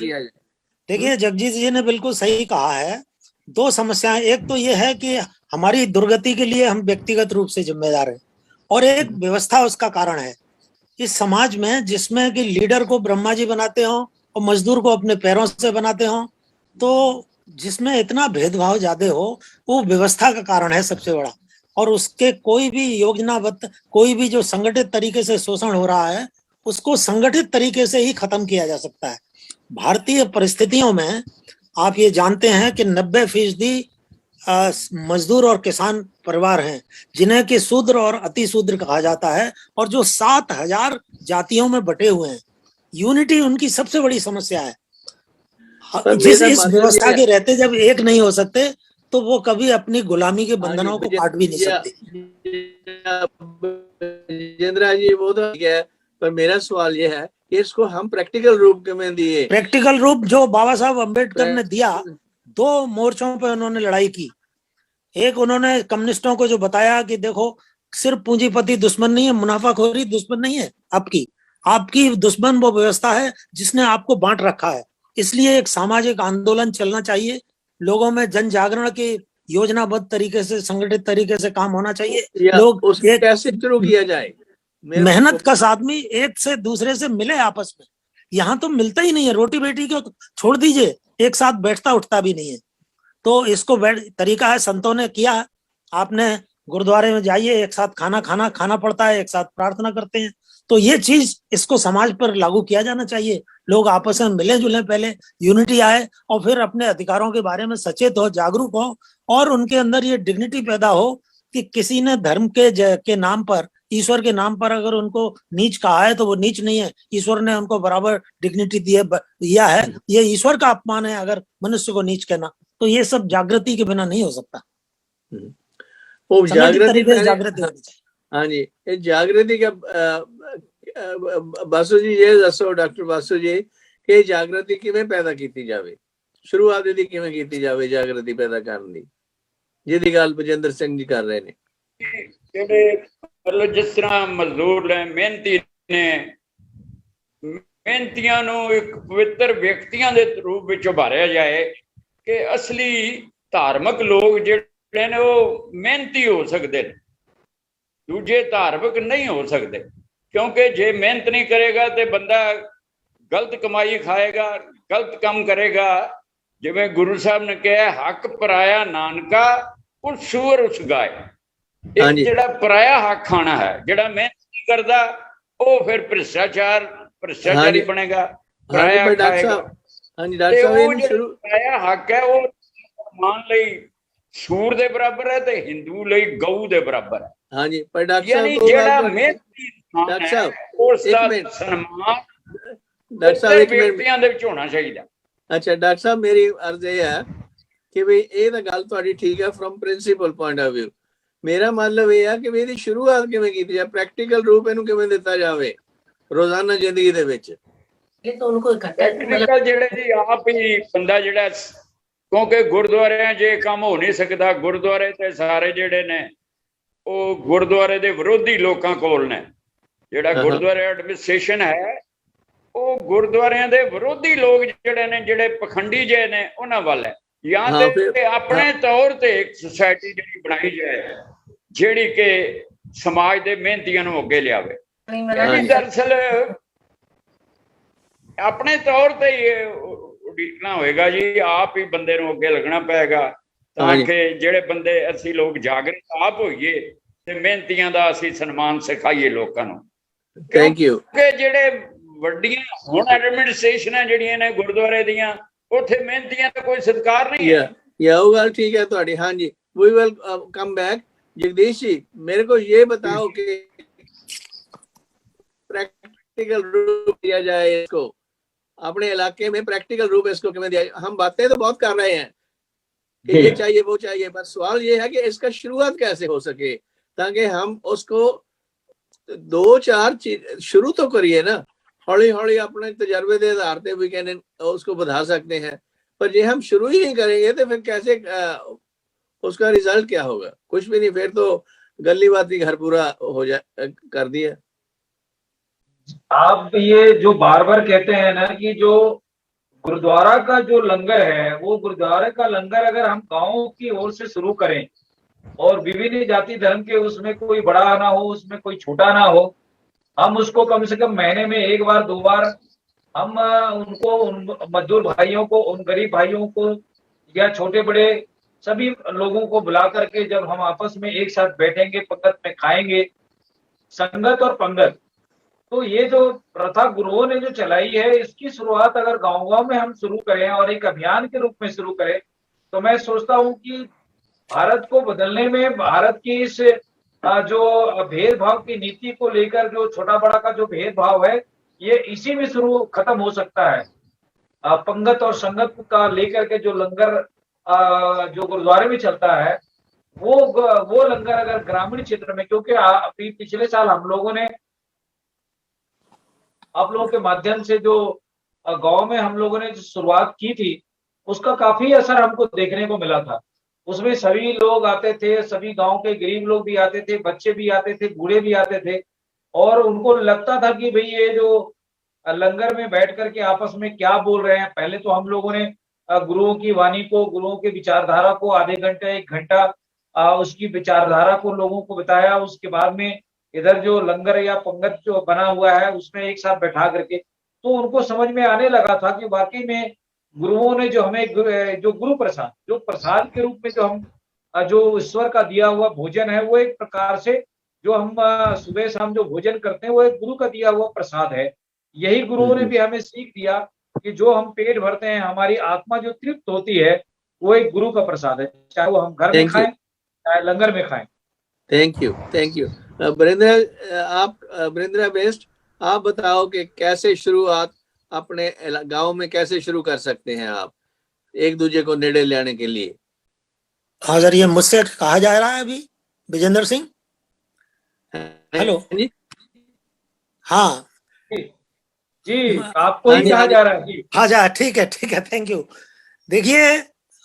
देखिए जगदीश जी ने बिल्कुल सही कहा है। दो समस्याएं, एक तो ये है कि हमारी दुर्गति के लिए हम व्यक्तिगत रूप से जिम्मेदार हैं, और एक व्यवस्था उसका कारण है। इस समाज में जिसमें कि लीडर को ब्रह्मा जी बनाते हो और मजदूर को अपने पैरों से बनाते हो, तो जिसमें इतना भेदभाव ज्यादा हो, वो व्यवस्था का कारण है सबसे बड़ा। और उसके कोई भी योजनाबद्ध, कोई भी जो संगठित तरीके से शोषण हो रहा है, उसको संगठित तरीके से ही खत्म किया जा सकता है। भारतीय परिस्थितियों में आप ये जानते हैं कि 90% मजदूर और किसान परिवार हैं, जिन्हें कि शूद्र और अति शूद्र कहा जाता है, और जो 7000 जातियों में बटे हुए हैं। यूनिटी उनकी सबसे बड़ी समस्या है। जिस इस व्यवस्था के रहते जब एक नहीं हो सकते, तो वो कभी अपनी गुलामी के बंधनों को काट भी नहीं सकते। जिंद्रा जी, वो तो ठीक है, पर मेरा सवाल ये है कि इसको हम प्रैक्टिकल रूप में दिए। प्रैक्टिकल रूप जो बाबा साहब अम्बेडकर ने दिया, 2 मोर्चों पे उन्होंने लड़ाई की। एक, उन्होंने कम्युनिस्टों को जो बताया कि देखो, सिर्फ पूंजीपति दुश्मन नहीं है, मुनाफाखोरी दुश्मन नहीं है आपकी दुश्मन वो व्यवस्था है जिसने आपको बांट रखा है। इसलिए एक सामाजिक आंदोलन चलना चाहिए, लोगों में जन जागरण की योजनाबद्ध तरीके से, संगठित तरीके से काम होना चाहिए। लोग कैसे शुरू किया जाए? मेहनत का आदमी एक से दूसरे से मिले आपस में। यहाँ तो मिलता ही नहीं है, रोटी बेटी को छोड़ दीजिए, एक साथ बैठता उठता भी नहीं है। तो इसको तरीका है, संतों ने किया। आपने गुरुद्वारे में जाइए, एक साथ खाना पड़ता है, एक साथ प्रार्थना करते हैं। तो ये चीज, इसको समाज पर लागू किया जाना चाहिए। लोग आपस में मिले जुले, पहले यूनिटी आए, और फिर अपने अधिकारों के बारे में सचेत हो, जागरूक हो, और उनके अंदर ये डिग्निटी पैदा हो कि किसी ने धर्म के नाम पर, ईश्वर के नाम पर अगर उनको नीच कहा है तो वो नीच नहीं है, ईश्वर ने उनको बराबर डिग्निटी दिया है। ये ईश्वर का अपमान है अगर मनुष्य को नीच कहना। तो ये सब जागृति के बिना नहीं हो सकता। वो जागृति होनी चाहिए। हाँ जी, ये जागृति का बासु जी ये दसो, डॉक्टर बासु जी, कि जागृति किवें पैदा की जाए, शुरुआत यदि किवें की जाए जागृति पैदा करने दी, जिहदी गल बजिंदर सिंह जी कर रहे ने। मतलब जिस तरह मजदूर ने, मेहनती ने, मेहनतियां नूं एक पवित्र व्यक्तियों के रूप में उभारिया जाए कि असली धार्मिक लोग जिहड़े ने वो मेहनती हो सकते हैं, दूजे धार्मिक नहीं हो सकते। क्योंकि जे मेहनत नहीं करेगा तो बंदा गलत कमाई खाएगा, गलत काम करेगा। जिवें गुरु साहब ने कहा, हक पराया नानका उस सूअर उस गाय। जिहड़ा पराया हक खाना है, जिहड़ा मेहनत नहीं करता, वो फिर भ्रष्टाचारी बनेगा, पराया खाएगा। पराया हक है वो मान लई सूर दे बराबर है, ते हिंदू लई गऊ दे बराबर है। हाँ जी, पर डॉक्टर यानी जेड़ा मेहनती इंसान है उसका सम्मान व्यक्तियों दे विच होना चाहिए। अच्छा डॉक्टर साहब, मेरी अर्ज ये है कि भाई ये तो गल तुहाडी ठीक है from principle point of view. मेरा मतलब ये है कि भी इसदी शुरुआत किवें कीती जाए, प्रैक्टिकल रूप इहनूं किवें दित्ता जावे रोजाना जिंदगी दे विच। ये तो उनको प्रैक्टिकल जेड़े जी आप ही बंदा जेड़ा, क्योंकि गुरुद्वारे जे काम हो नहीं सकता। गुरुद्वारे ते सारे जेड़े ने वो गुरुद्वारे दे विरोधी लोकां कोल ने। जेड़ा गुरुद्वारे एडमिनिस्ट्रेशन है वो गुरुद्वारियां दे विरोधी लोग जेड़े ने, जेड़े पखंडी जे ने, उन्हां वाल है। या ते अपने तौर ते एक सोसाइटी जेड़ी बनाई जाए जेड़ी के समाज दे मेहनतियां नूं अगे लियावे। दरअसल अपने तौर ते उड़ीकना होएगा जी, आप ही बंदे नूं अगे लगना पेगा ताकि जेड़े बंदे असी लोग जागृत आप होइए ते मेहनतियां दा असी सन्मान सिखाइए लोकां नूं। Thank you. कि जेड़े ਵੱਡੀਆਂ ਹੁਣ ਐਡਮਿਨਿਸਟ੍ਰੇਸ਼ਨਾਂ ਜਿਹੜੀਆਂ ਨੇ ਗੁਰਦੁਆਰੇ ਦੀਆਂ, ਉੱਥੇ ਮਿਹਨਤੀਆਂ ਦਾ ਕੋਈ ਸਤਿਕਾਰ ਨਹੀਂ ਹੈ। या वो गल ठीक है ਤੁਹਾਡੀ। हाँ जी, we will come back। Jagdish ji, मेरे को ये बताओ कि प्रैक्टिकल रूप दिया जाए इसको, अपने इलाके में प्रैक्टिकल रूप इसको क्यों दिया? हम बातें तो बहुत कर रहे हैं कि ये चाहिए वो चाहिए, पर सवाल ये है कि इसका शुरुआत कैसे हो सके, ताकि हम उसको 2-4 चीज शुरू तो करिए ना, हौली हौली अपने तजर्बे के आधार पे भी कहने उसको बढ़ा सकते हैं। पर ये हम शुरू ही नहीं करेंगे तो फिर कैसे उसका रिजल्ट क्या होगा? कुछ भी नहीं, फिर तो गली बाती घर पूरा हो जाए कर दिया। आप ये जो बार बार कहते हैं ना कि जो गुरुद्वारा का जो लंगर है, वो गुरुद्वारे का लंगर अगर हम गांव की ओर से शुरू करें और विभिन्न जाति धर्म के, उसमें कोई बड़ा ना हो, उसमें कोई छोटा ना हो, हम उसको कम से कम महीने में 1 बार 2 बार हम उनको, उन मजदूर भाइयों को, उन गरीब भाइयों को या छोटे बड़े सभी लोगों को बुला करके जब हम आपस में एक साथ बैठेंगे, पंगत में खाएंगे, संगत और पंगत, तो ये जो प्रथा गुरुओं ने जो चलाई है, इसकी शुरुआत अगर गांव-गांव में हम शुरू करें और एक अभियान के रूप में शुरू करें, तो मैं सोचता हूं कि भारत को बदलने में, भारत की इस जो भेदभाव की नीति को लेकर जो छोटा बड़ा का जो भेदभाव है, ये इसी में शुरू खत्म हो सकता है। पंगत और संगत का लेकर के जो लंगर जो गुरुद्वारे में चलता है, वो लंगर अगर ग्रामीण क्षेत्र में, क्योंकि अभी पिछले साल हम लोगों ने आप लोगों के माध्यम से जो गांव में हम लोगों ने जो शुरुआत की थी, उसका काफी असर हमको देखने को मिला था। उसमें सभी लोग आते थे, सभी गांव के गरीब लोग भी आते थे, बच्चे भी आते थे, बूढ़े भी आते थे, और उनको लगता था कि भाई ये जो लंगर में बैठ करके आपस में क्या बोल रहे हैं। पहले तो हम लोगों ने गुरुओं की वाणी को, गुरुओं की विचारधारा को आधे घंटे 1 घंटा उसकी विचारधारा को लोगों को बताया। उसके बाद में इधर जो लंगर या पंगत जो बना हुआ है, उसमें एक साथ बैठा करके, तो उनको समझ में आने लगा था कि वाकई में गुरुओं ने जो हमें जो गुरु प्रसाद, जो प्रसाद के रूप में जो हम जो ईश्वर का दिया हुआ भोजन है, वो एक प्रकार से जो हम सुबह शाम जो भोजन करते हैं, वो एक गुरु का दिया हुआ प्रसाद है। यही गुरुओं ने भी हमें सीख दिया कि जो हम पेट भरते हैं, हमारी आत्मा जो तृप्त होती है, वो एक गुरु का प्रसाद है, चाहे वो हम घर में खाएं चाहे लंगर में खाएं। Thank you. बरिंद्रा बेस्ट, आप बताओ कि कैसे शुरुआत अपने गांव में कैसे शुरू कर सकते हैं आप एक दूसरे को नेड़े लाने के लिए? हाँ सर, ये मुझसे कहा जा रहा है अभी विजेंद्र सिंह। हेलो हाँ जी, आपको ही कहा जा रहा है जी। हाँ जा, ठीक है, थैंक यू। देखिए,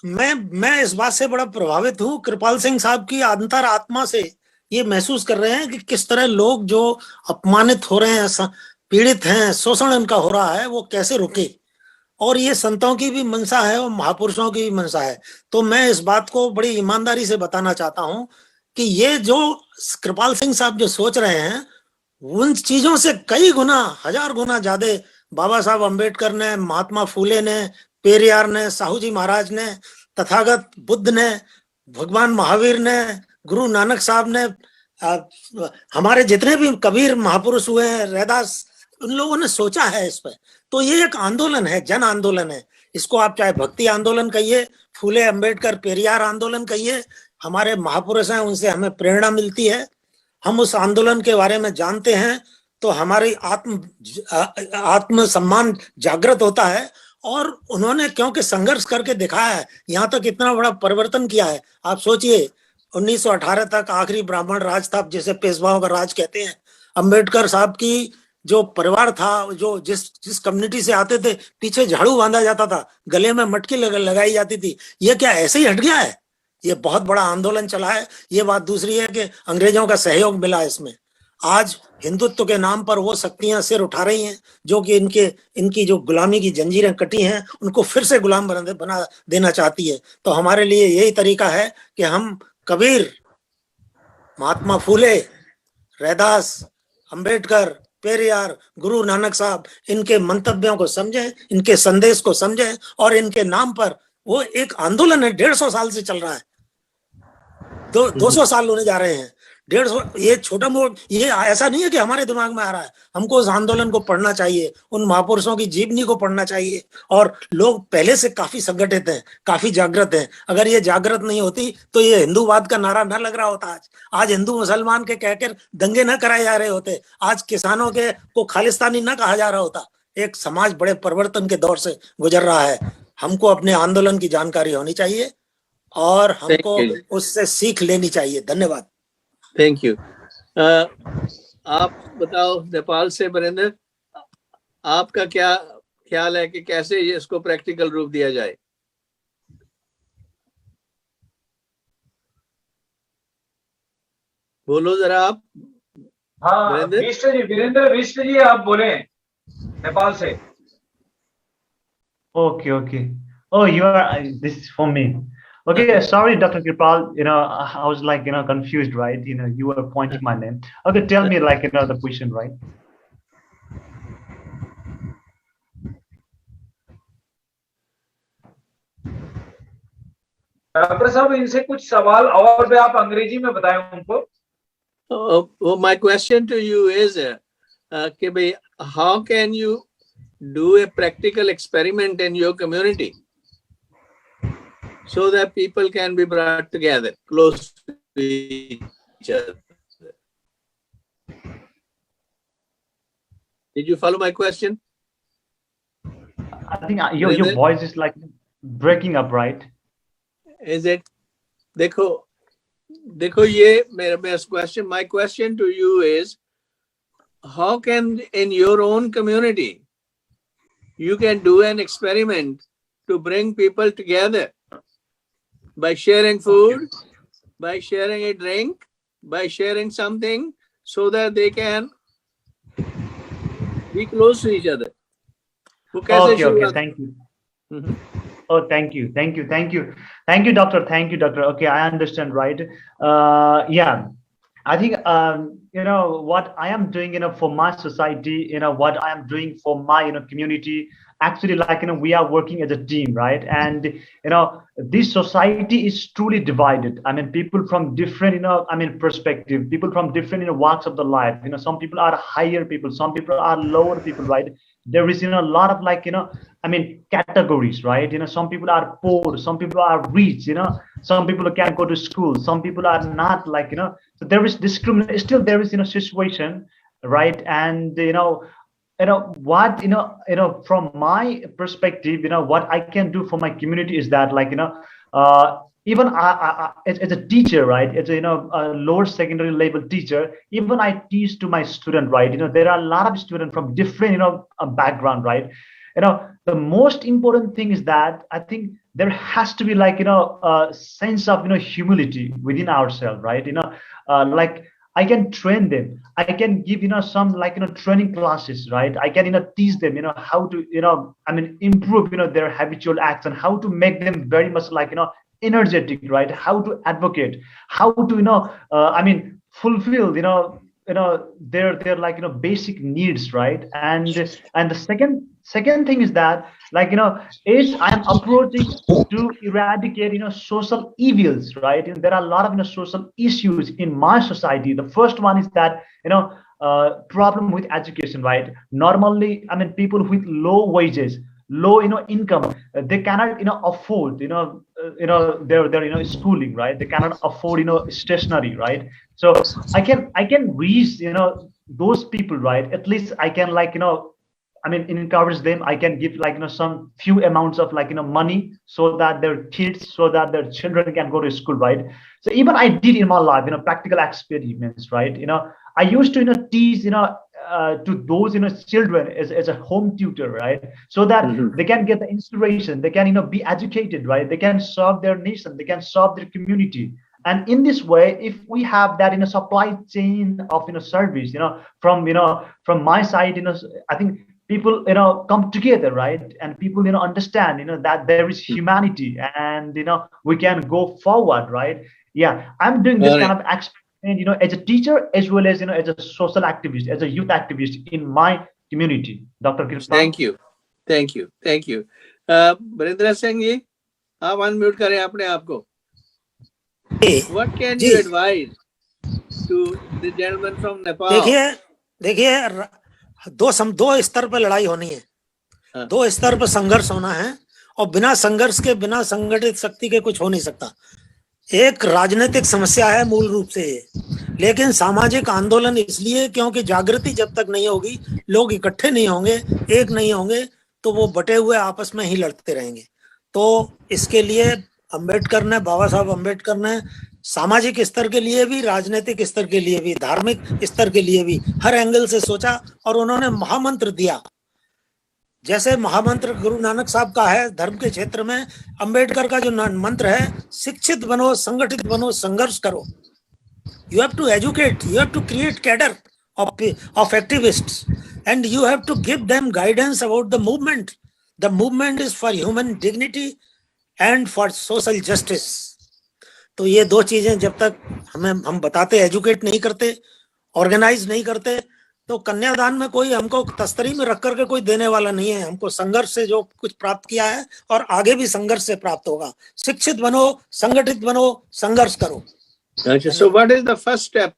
मैं इस बात से बड़ा प्रभावित हूँ, कृपाल सिंह साहब की अंतर आत्मा से ये महसूस कर रहे हैं कि किस तरह लोग जो अपमानित हो रहे हैं, पीड़ित हैं, शोषण उनका हो रहा है, वो कैसे रुके। और ये संतों की भी मंशा है और महापुरुषों की भी मंशा है। तो मैं इस बात को बड़ी ईमानदारी से बताना चाहता हूं कि ये जो कृपाल सिंह साहब जो सोच रहे हैं, उन चीजों से कई गुना, 1000 गुना ज्यादा बाबा साहब अम्बेडकर ने, महात्मा फूले ने, पेरियार ने, साहू जी महाराज ने, तथागत बुद्ध ने, भगवान महावीर ने, गुरु नानक साहब ने, हमारे जितने भी कबीर महापुरुष हुए हैं, रैदास, उन लोगों ने सोचा है इस पर। तो ये एक आंदोलन है, जन आंदोलन है। इसको आप चाहे भक्ति आंदोलन कहिए, फूले अम्बेडकर पेरियार आंदोलन कहिए, हमारे महापुरुष हैं, उनसे हमें प्रेरणा मिलती है, हम उस आंदोलन के बारे में जानते हैं, तो हमारी आत्म सम्मान जागृत होता है। और उन्होंने क्योंकि संघर्ष करके दिखाया है, यहाँ तक इतना बड़ा परिवर्तन किया है। आप सोचिए, 1918 तक आखिरी ब्राह्मण राज था, जिसे पेशवाओं का राज कहते हैं। अम्बेडकर साहब की जो परिवार था, जो जिस कम्युनिटी से आते थे, पीछे झाड़ू बांधा जाता था, गले में मटकी लगाई जाती थी। ये क्या ऐसे ही हट गया है? ये बहुत बड़ा आंदोलन चला है। ये बात दूसरी है कि अंग्रेजों का सहयोग मिला इसमें। आज हिंदुत्व के नाम पर वो शक्तियां सिर उठा रही हैं, जो कि इनकी जो गुलामी की जंजीरें कटी हैं, उनको फिर से गुलाम बना देना चाहती है। तो हमारे लिए यही तरीका है कि हम कबीर, महात्मा फूले, रैदास, अम्बेडकर, पेरियार, गुरु नानक साहब, इनके मंतव्यों को समझें, इनके संदेश को समझें, और इनके नाम पर वो एक आंदोलन है, 150 साल से चल रहा है, 200 साल होने जा रहे हैं। 150 ये छोटा मोट, ये ऐसा नहीं है कि हमारे दिमाग में आ रहा है। हमको उस आंदोलन को पढ़ना चाहिए, उन महापुरुषों की जीवनी को पढ़ना चाहिए। और लोग पहले से काफी संगठित हैं, काफी जागृत हैं। अगर ये जागृत नहीं होती तो ये हिंदूवाद का नारा न लग रहा होता। आज हिंदू मुसलमान के कहकर दंगे न कराए जा रहे होते। आज किसानों के को खालिस्तानी न कहा जा रहा होता। एक समाज बड़े परिवर्तन के दौर से गुजर रहा है। हमको अपने आंदोलन की जानकारी होनी चाहिए और हमको उससे सीख लेनी चाहिए। धन्यवाद। Thank you. आप बताओ नेपाल से बरिंदर, आपका क्या ख्याल है कि कैसे ये इसको प्रैक्टिकल रूप दिया जाए? बोलो जरा आप। हाँ विष्ट जी, वीरेंद्र विष्ट जी आप बोले नेपाल से। Okay, okay. Oh, you are, this is for me. Okay, sorry, Dr. Kirpal, I was like, confused, right? You were pointing my name. Okay, tell me like, the question, right? Doctor साहब इनसे कुछ सवाल और भी आप अंग्रेजी में बताएं उनको। My question to you is, how can you do a practical experiment in your community so that people can be brought together close to each other? Did you follow my question? I think your voice is like breaking up, right? Is it? देखो ये मेरा question. My question to you is, how can in your own community you can do an experiment to bring people together by sharing food, by sharing a drink, by sharing something, so that they can be close to each other. Okay, thank you. Oh, thank you, doctor. Thank you, doctor. Okay, I understand, right? Yeah, I think what I am doing, for my society, what I am doing for my, community. Actually, like we are working as a team, right? And this society is truly divided. I mean, people from different, perspective, people from different, walks of the life. Some people are higher people, some people are lower people, right? There is, a lot of like, categories, right? Some people are poor, some people are rich, some people can go to school, some people are not, like, so there is discrimination. Still there is, situation, right? And what from my perspective, what I can do for my community is that, like, even I as a teacher, right, as a a lower secondary level teacher, even I teach to my student, right? There are a lot of students from different background, right? The most important thing is that I think there has to be, like, a sense of humility within ourselves, right? Like, I can train them. I can give some, like, training classes, right? I can teach them how to improve their habitual acts, and how to make them very much, like, energetic, right? How to advocate, how to fulfill their like basic needs, right? And the second thing is that, like, is I'm approaching to eradicate social evils, right? And there are a lot of social issues in my society. The first one is that problem with education, right? Normally, people with low wages, low income, they cannot afford their schooling, right? They cannot afford stationery, right? So I can reach those people, right? At least I can, like, encourage them. I can give, like, some few amounts of, like, money, so that their kids, so that their children can go to school, right? So even I did in my life practical experiments, right? I used to teach to those children as a home tutor, right? So that they can get the inspiration, they can be educated, right? They can serve their nation, they can serve their community. And in this way, if we have that supply chain of service from my side, I think people come together, right? And people understand that there is humanity, and we can go forward, right? Yeah, I'm doing this kind of experiment as a teacher, as well as as a social activist, as a youth activist in my community. Dr. Kirpal. Thank you. Barendra Singh ji, आप unmute करें अपने आप को. What can you advise to the gentleman from Nepal. देखिए दो स्तर पर लड़ाई होनी है, दो स्तर पर संघर्ष होना है, और बिना संघर्ष के, बिना संगठित शक्ति के कुछ हो नहीं सकता। एक राजनीतिक समस्या है मूल रूप से ये, लेकिन सामाजिक आंदोलन इसलिए क्योंकि जागृति जब तक नहीं होगी, लोग इकट्ठे नहीं होंगे, एक नहीं होंगे, तो वो बटे हुए आपस में ही लड़ते रहेंगे। तो इसके लिए अम्बेडकर ने, बाबा साहब अम्बेडकर ने सामाजिक स्तर के लिए भी, राजनीतिक स्तर के लिए भी, धार्मिक स्तर के लिए भी हर एंगल से सोचा, और उन्होंने महामंत्र दिया। जैसे महामंत्र गुरु नानक साहब का है धर्म के क्षेत्र में, अंबेडकर का जो मंत्र है, शिक्षित बनो, संगठित बनो, संघर्ष करो। You have to educate, you have to create cadre of activists, and you have to give them guidance about the movement. The movement is for human dignity and for social justice. तो ये दो चीजें जब तक हम बताते, educate नहीं करते, ऑर्गेनाइज नहीं करते, तो कन्यादान में कोई हमको तस्तरी में रख करके कोई देने वाला नहीं है। हमको संघर्ष से जो कुछ प्राप्त किया है और आगे भी संघर्ष से प्राप्त होगा। शिक्षित बनो, संगठित बनो, संघर्ष करो। अच्छा, so what is the first step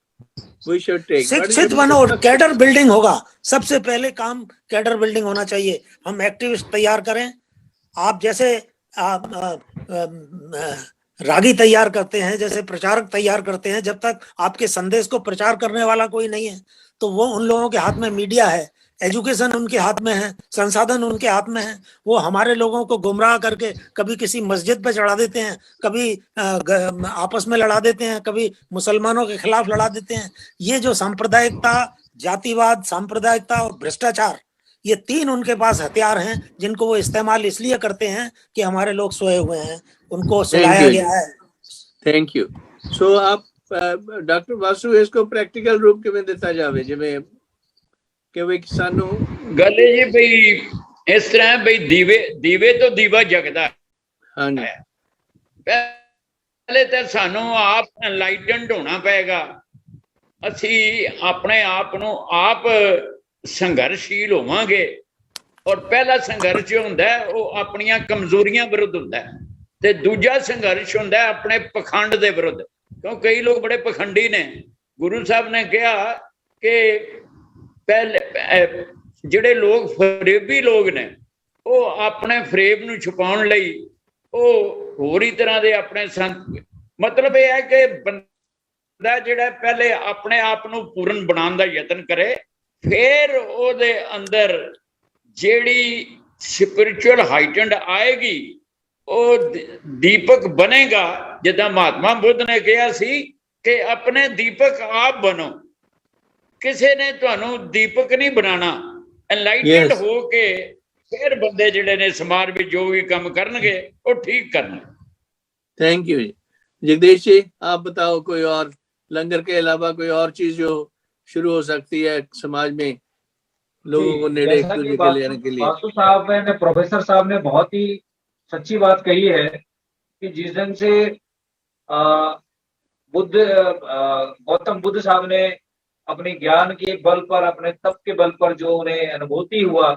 we should take? शिक्षित बनो, कैडर बिल्डिंग होगा। सबसे पहले काम कैडर बिल्डिंग होना चाहिए। हम एक्टिविस्ट तैयार करें। आप जैसे रागी तैयार करते हैं, जैसे प्रचारक तैयार करते हैं, जब तक आपके संदेश को प्रचार करने वाला कोई नहीं है, तो वो उन लोगों के हाथ में मीडिया है, एजुकेशन उनके हाथ में है, संसाधन उनके हाथ में है। वो हमारे लोगों को गुमराह करके कभी किसी मस्जिद पे चढ़ा देते हैं, कभी आपस में लड़ा देते हैं, कभी मुसलमानों के खिलाफ लड़ा देते हैं। ये जो सांप्रदायिकता, जातिवाद, सांप्रदायिकता और भ्रष्टाचार, ये तीन उनके पास हथियार हैं, जिनको वो इस्तेमाल इसलिए करते हैं कि हमारे लोग सोए हुए हैं, उनको सुलाया गया है। Thank you. सो आप डॉक्टर वासु इसको प्रैक्टिकल रूप किवें दिता जावे, जिवें कि वे सानू गल जी भई इस तरह भई दीवे तो दीवा जगदा। हाँ जी, पहले तो सानू आप एनलाइटेंड होना पेगा। असी अपने आप नू आप संघर्षशील होवांगे, और पहला संघर्ष हुंदा है वो अपनियां कमजोरियां विरुद्ध हुंदा है, ते दूजा संघर्ष हुंदा है अपने पखंड दे विरुद्ध। क्यों कई लोग बड़े पखंडी ने। गुरु साहब ने कहा कि पहले जिहड़े लोग फरेबी लोग ने, वो अपने फरेब नूं छुपाउण लई वो होर ही तरह दे अपने संत, मतलब यह है कि बंदा जिहड़ा पहले अपने आप नूं पूर्ण बनाउण दा यतन करे, फिर ओदे अंदर जेड़ी स्पिरिचुअल हाइटेंड आएगी, वो दीपक बनेगा। जिदा महात्मा बुद्ध ने कहा सी कि अपने दीपक आप बनो, किसी ने तुहानू दीपक नहीं बनाना। एनलाइटेंड हो के फिर बंदे जिहड़े ने समाज में जो भी काम करनगे वो ठीक करना। थैंक यू जी। जगदीश जी, आप बताओ कोई और लंगर के अलावा कोई और चीज जो शुरू हो सकती है समाज में लोगों को नेड़े एक दूसरे के ले आने के लिए? वासु साहब ने, प्रोफेसर साहब ने बहुत ही सच्ची बात कही है कि जिस दिन से गौतम बुद्ध साहब ने अपने ज्ञान के बल पर, अपने तप के बल पर जो उन्हें अनुभूति हुआ,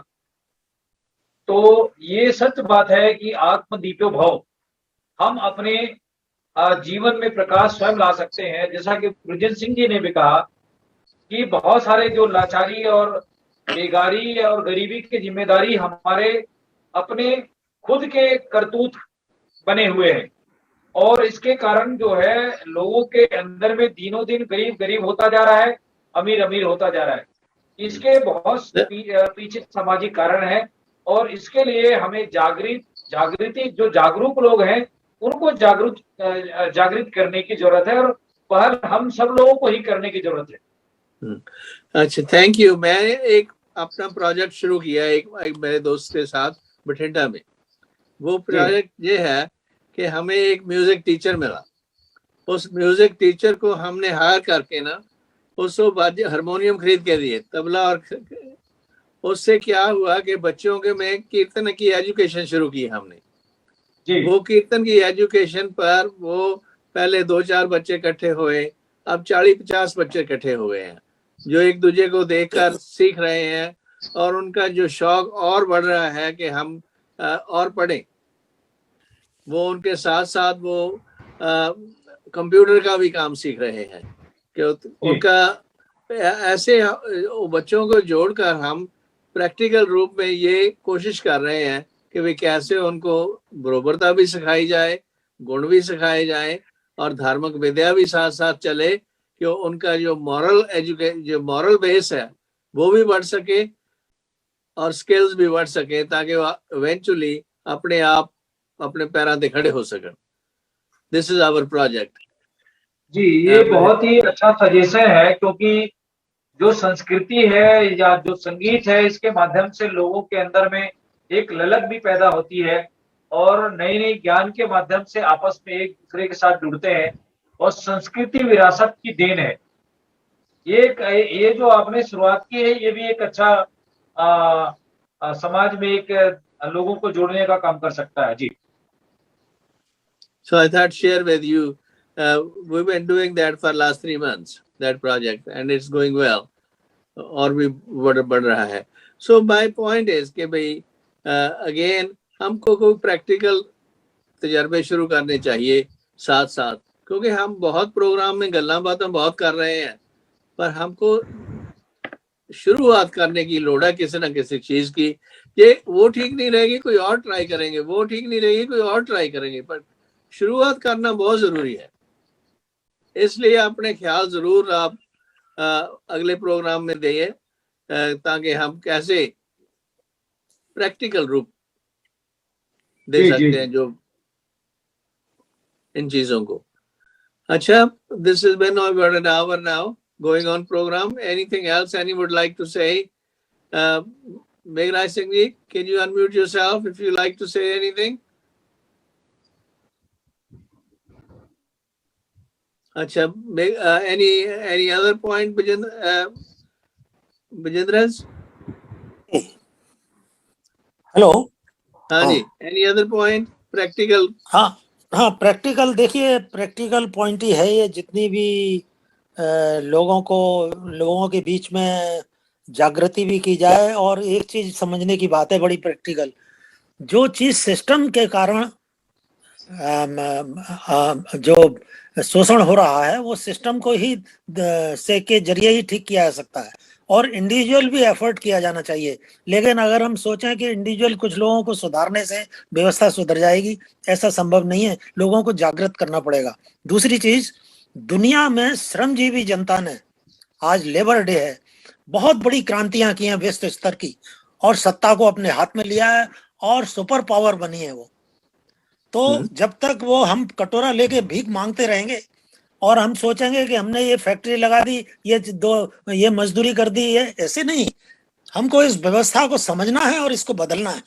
तो ये सच बात है कि आत्मदीपो भव, हम अपने जीवन में प्रकाश स्वयं ला सकते हैं। जैसा कि गुरजन सिंह जी ने भी कहा कि बहुत सारे जो लाचारी और बेगारी और गरीबी की जिम्मेदारी हमारे अपने खुद के करतूत बने हुए हैं, और इसके कारण जो है लोगों के अंदर में दिनों दिन गरीब गरीब होता जा रहा है, अमीर अमीर होता जा रहा है। इसके बहुत पीछे सामाजिक कारण है, और इसके लिए हमें जागृति जो जागरूक लोग हैं उनको जागृत करने की जरूरत है, और पहल हम सब लोगों को ही करने की जरूरत है। अच्छा, थैंक यू। मैं एक अपना प्रोजेक्ट शुरू किया एक मेरे दोस्त के साथ बठिंडा में। वो प्रोजेक्ट ये है कि हमें एक म्यूजिक टीचर मिला। उस म्यूजिक टीचर को हमने हायर करके ना उसको हारमोनियम खरीद के दिए, तबला, और उससे क्या हुआ कि बच्चों के में कीर्तन की एजुकेशन शुरू की हमने। वो कीर्तन की एजुकेशन पर वो पहले 2-4 बच्चे इकट्ठे हुए, अब 40-50 बच्चे इकट्ठे हुए हैं जो एक दूसरे को देखकर सीख रहे हैं, और उनका जो शौक और बढ़ रहा है कि हम और पढ़ें। वो उनके साथ साथ वो कंप्यूटर का भी काम सीख रहे हैं। कि उनका ऐसे बच्चों को जोड़कर हम प्रैक्टिकल रूप में ये कोशिश कर रहे हैं कि वे कैसे उनको बरोबरता भी सिखाई जाए, गुण भी सिखाए जाए और धार्मिक विद्या भी साथ साथ चले, कि उनका जो मॉरल बेस है वो भी बढ़ सके और स्किल्स भी बढ़ सके, ताकि वो इवेंचुअली अपने आप अपने पैरों पे खड़े हो सकें। This is our project. जी, ये बहुत ही अच्छा सजेशन है, क्योंकि जो संस्कृति है या जो संगीत है, इसके माध्यम से लोगों के अंदर में एक ललक भी पैदा होती है और नई नई ज्ञान के माध्यम से आपस में एक दूसरे के साथ जुड़ते हैं और संस्कृति विरासत की देन है। ये जो आपने शुरुआत की है, ये भी एक अच्छा समाज में एक लोगों को जोड़ने का काम कर सकता है। जी। So I thought share with you. We've been doing that for last 3 months, that project, and it's going well. और भी बढ़ रहा है। So my point is कि भाई again हमको कोई प्रैक्टिकल तजर्बे शुरू करने चाहिए साथ साथ, क्योंकि हम बहुत प्रोग्राम में गल्ला बातें बहुत कर रहे हैं, पर हमको शुरुआत करने की लोड़ है किसी ना किसी चीज की। ये वो ठीक नहीं रहेगी, कोई और ट्राई करेंगे, वो ठीक नहीं रहेगी, कोई और ट्राई करेंगे, पर शुरुआत करना बहुत जरूरी है। इसलिए अपने ख्याल जरूर आप अगले प्रोग्राम में दिए, ताकि हम कैसे प्रैक्टिकल रूप दे सकते हैं जो इन चीजों को। अच्छा, this is been about an hour now going on program. Anything else anyone would like to say? Meghraj Singh ji, can you unmute yourself if you like to say anything? Acha, any other point, Bajendras? Hello. हाँ जी, any other point? Practical? हाँ practical, देखिए practical point ही है ये। जितनी भी लोगों के बीच में जागृति भी की जाए, और एक चीज समझने की बात है बड़ी प्रैक्टिकल, जो चीज सिस्टम के कारण जो शोषण हो रहा है वो सिस्टम को ही से के जरिए ही ठीक किया जा सकता है, और इंडिविजुअल भी एफर्ट किया जाना चाहिए। लेकिन अगर हम सोचें कि इंडिविजुअल कुछ लोगों को सुधारने से व्यवस्था सुधर जाएगी, ऐसा संभव नहीं है। लोगों को जागृत करना पड़ेगा। दूसरी चीज, दुनिया में श्रमजीवी जनता ने, आज लेबर डे है, बहुत बड़ी क्रांतियां की हैं विश्व स्तर की, और सत्ता को अपने हाथ में लिया है और सुपर पावर बनी है वो। तो जब तक वो हम कटोरा लेके भीख मांगते रहेंगे और हम सोचेंगे कि हमने ये फैक्ट्री लगा दी, ये मजदूरी कर दी, ये ऐसे नहीं। हमको इस व्यवस्था को समझना है और इसको बदलना है,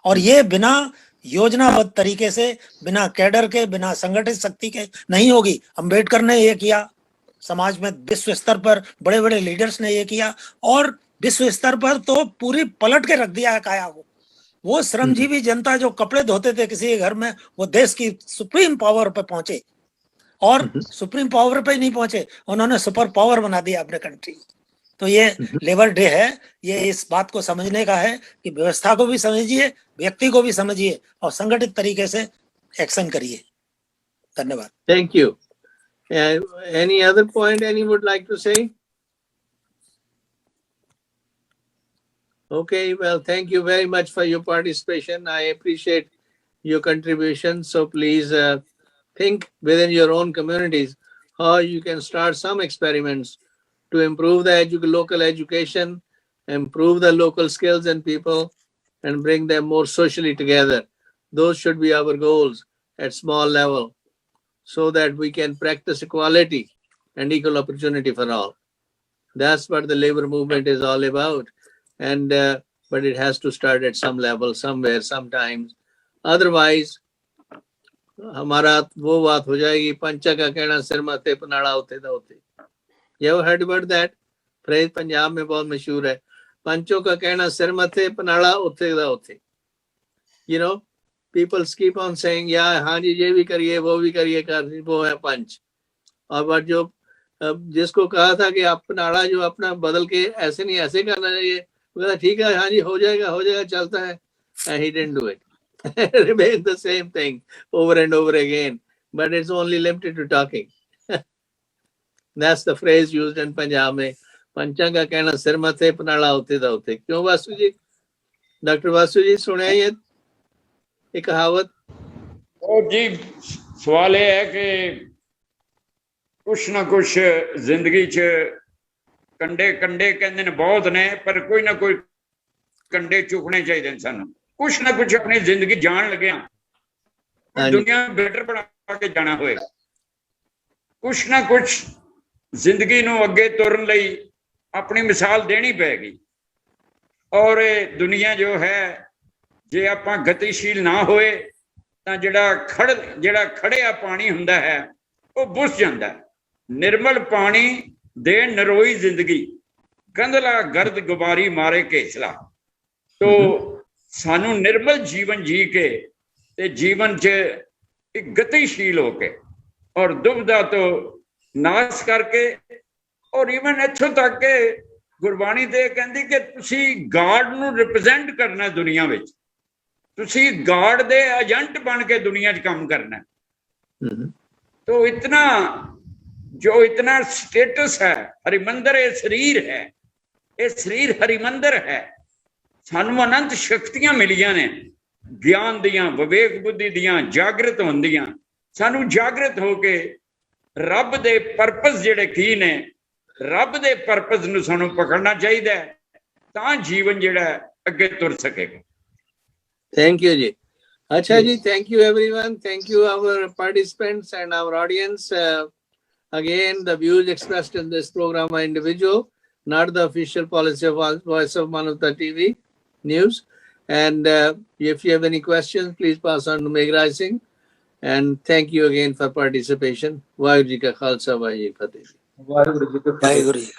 और ये बिना योजनाबद्ध तरीके से, बिना कैडर के, बिना संगठित शक्ति के नहीं होगी। अम्बेडकर ने ये किया, समाज में विश्व स्तर पर बड़े बड़े लीडर्स ने ये किया, और विश्व स्तर पर तो पूरी पलट के रख दिया है काया को। वो श्रमजीवी जनता जो कपड़े धोते थे किसी के घर में, वो देश की सुप्रीम पावर पे पहुंचे, और सुप्रीम पावर पे नहीं पहुंचे, उन्होंने सुपर पावर बना दिया अपने कंट्री। तो ये लेबर डे है, ये इस बात को समझने का है कि व्यवस्था को भी समझिए, व्यक्ति को भी समझिए, और संगठित तरीके से एक्शन करिए। धन्यवाद। Thank you. Any other point anyone would like to say? Okay, well, thank you very much for your participation. I appreciate your contribution. So please think within your own communities how you can start some experiments to improve the local education, improve the local skills and people, and bring them more socially together. Those should be our goals at small level, so that we can practice equality and equal opportunity for all. That's what the labor movement is all about. And but it has to start at some level, somewhere, sometimes. Otherwise, हमारा वो बात हो जाएगी, पंचा का कहना सिर माथे पनाड़ा होते दा होते। You ever heard about that phrase? Punjab में बहुत मशहूर है, पंचों का कहना सिर माथे पनाड़ा होते दा होते। You know, people keep on saying, yeah, हाँ जी ये भी करिए, वो भी करिए, कर वो है पंच। और जो जिसको कहा था कि आप पनाड़ा जो अपना बदल के ऐसे नहीं ऐसे करना चाहिए, ठीक है, हाँ जी हो जाएगा, चलता है, and he didn't do it. Remain the same thing over and over again, but it's only limited to talking. That's the phrase used in Punjab में पंचा का कहना सिर मथे पनाला होते दा होते. क्यों वासु जी? डॉक्टर वासु जी सुने ये कहावत? और जी सवाल ये है कि कुछ ना कुछ जिंदगी च कंडे कंडे कहते ने बहुत ने, पर कोई ना कोई कंडे चुकने चाहिए सानू. कुछ ना कुछ अपनी जिंदगी जान लगे दुनिया बेटर बना के जाना होए. कुछ ना कुछ जिंदगी नू अगे तुरन लई अपनी मिसाल देनी पैगी. और दुनिया जो है जे आपां गतिशील ना होए तां जेड़ा खड़िया पानी हुंदा है वो बुस जांदा है. निर्मल पानी दे नरोई जिंदगी, गंदला गर्द गुबारी मारे घेसला. तो सानू निर्मल जीवन जी के ते जीवन च एक गतिशील होके और दुविधा तो नाश करके, और इवन इत्थों तक के गुरबाणी ते कहंदी कि तुसी गॉड नू रिप्रेजेंट करना दुनिया विच, तुसी गॉड दे एजेंट बन के दुनिया च काम करना. तो इतना स्टेटस है, हरिमंदर ये शरीर है, ये शरीर हरिमंदर है. सानू अनंत शक्तियां मिलियां ने, ज्ञान दियां, विवेक बुद्धि दियां, जागृत होंदियां. सानू जागृत होके रब दे परपस जेड़े की ने, रब दे परपस नू सानू पकड़ना चाहिए तां जीवन जेड़ा अगे तुर सकेगा. थैंक यू जी. अच्छा जी, thank you everyone. Thank you our participants and our audience. Again, the views expressed in this program are individual, not the official policy of Voice of Manavta TV News. And if you have any questions, please pass on to Meghra Singh. And thank you again for participation. Vaheguru Ji Ka Khalsa, Vaheguru Ji Ki Fateh. Waheguru ji के वाहिगुरु जी.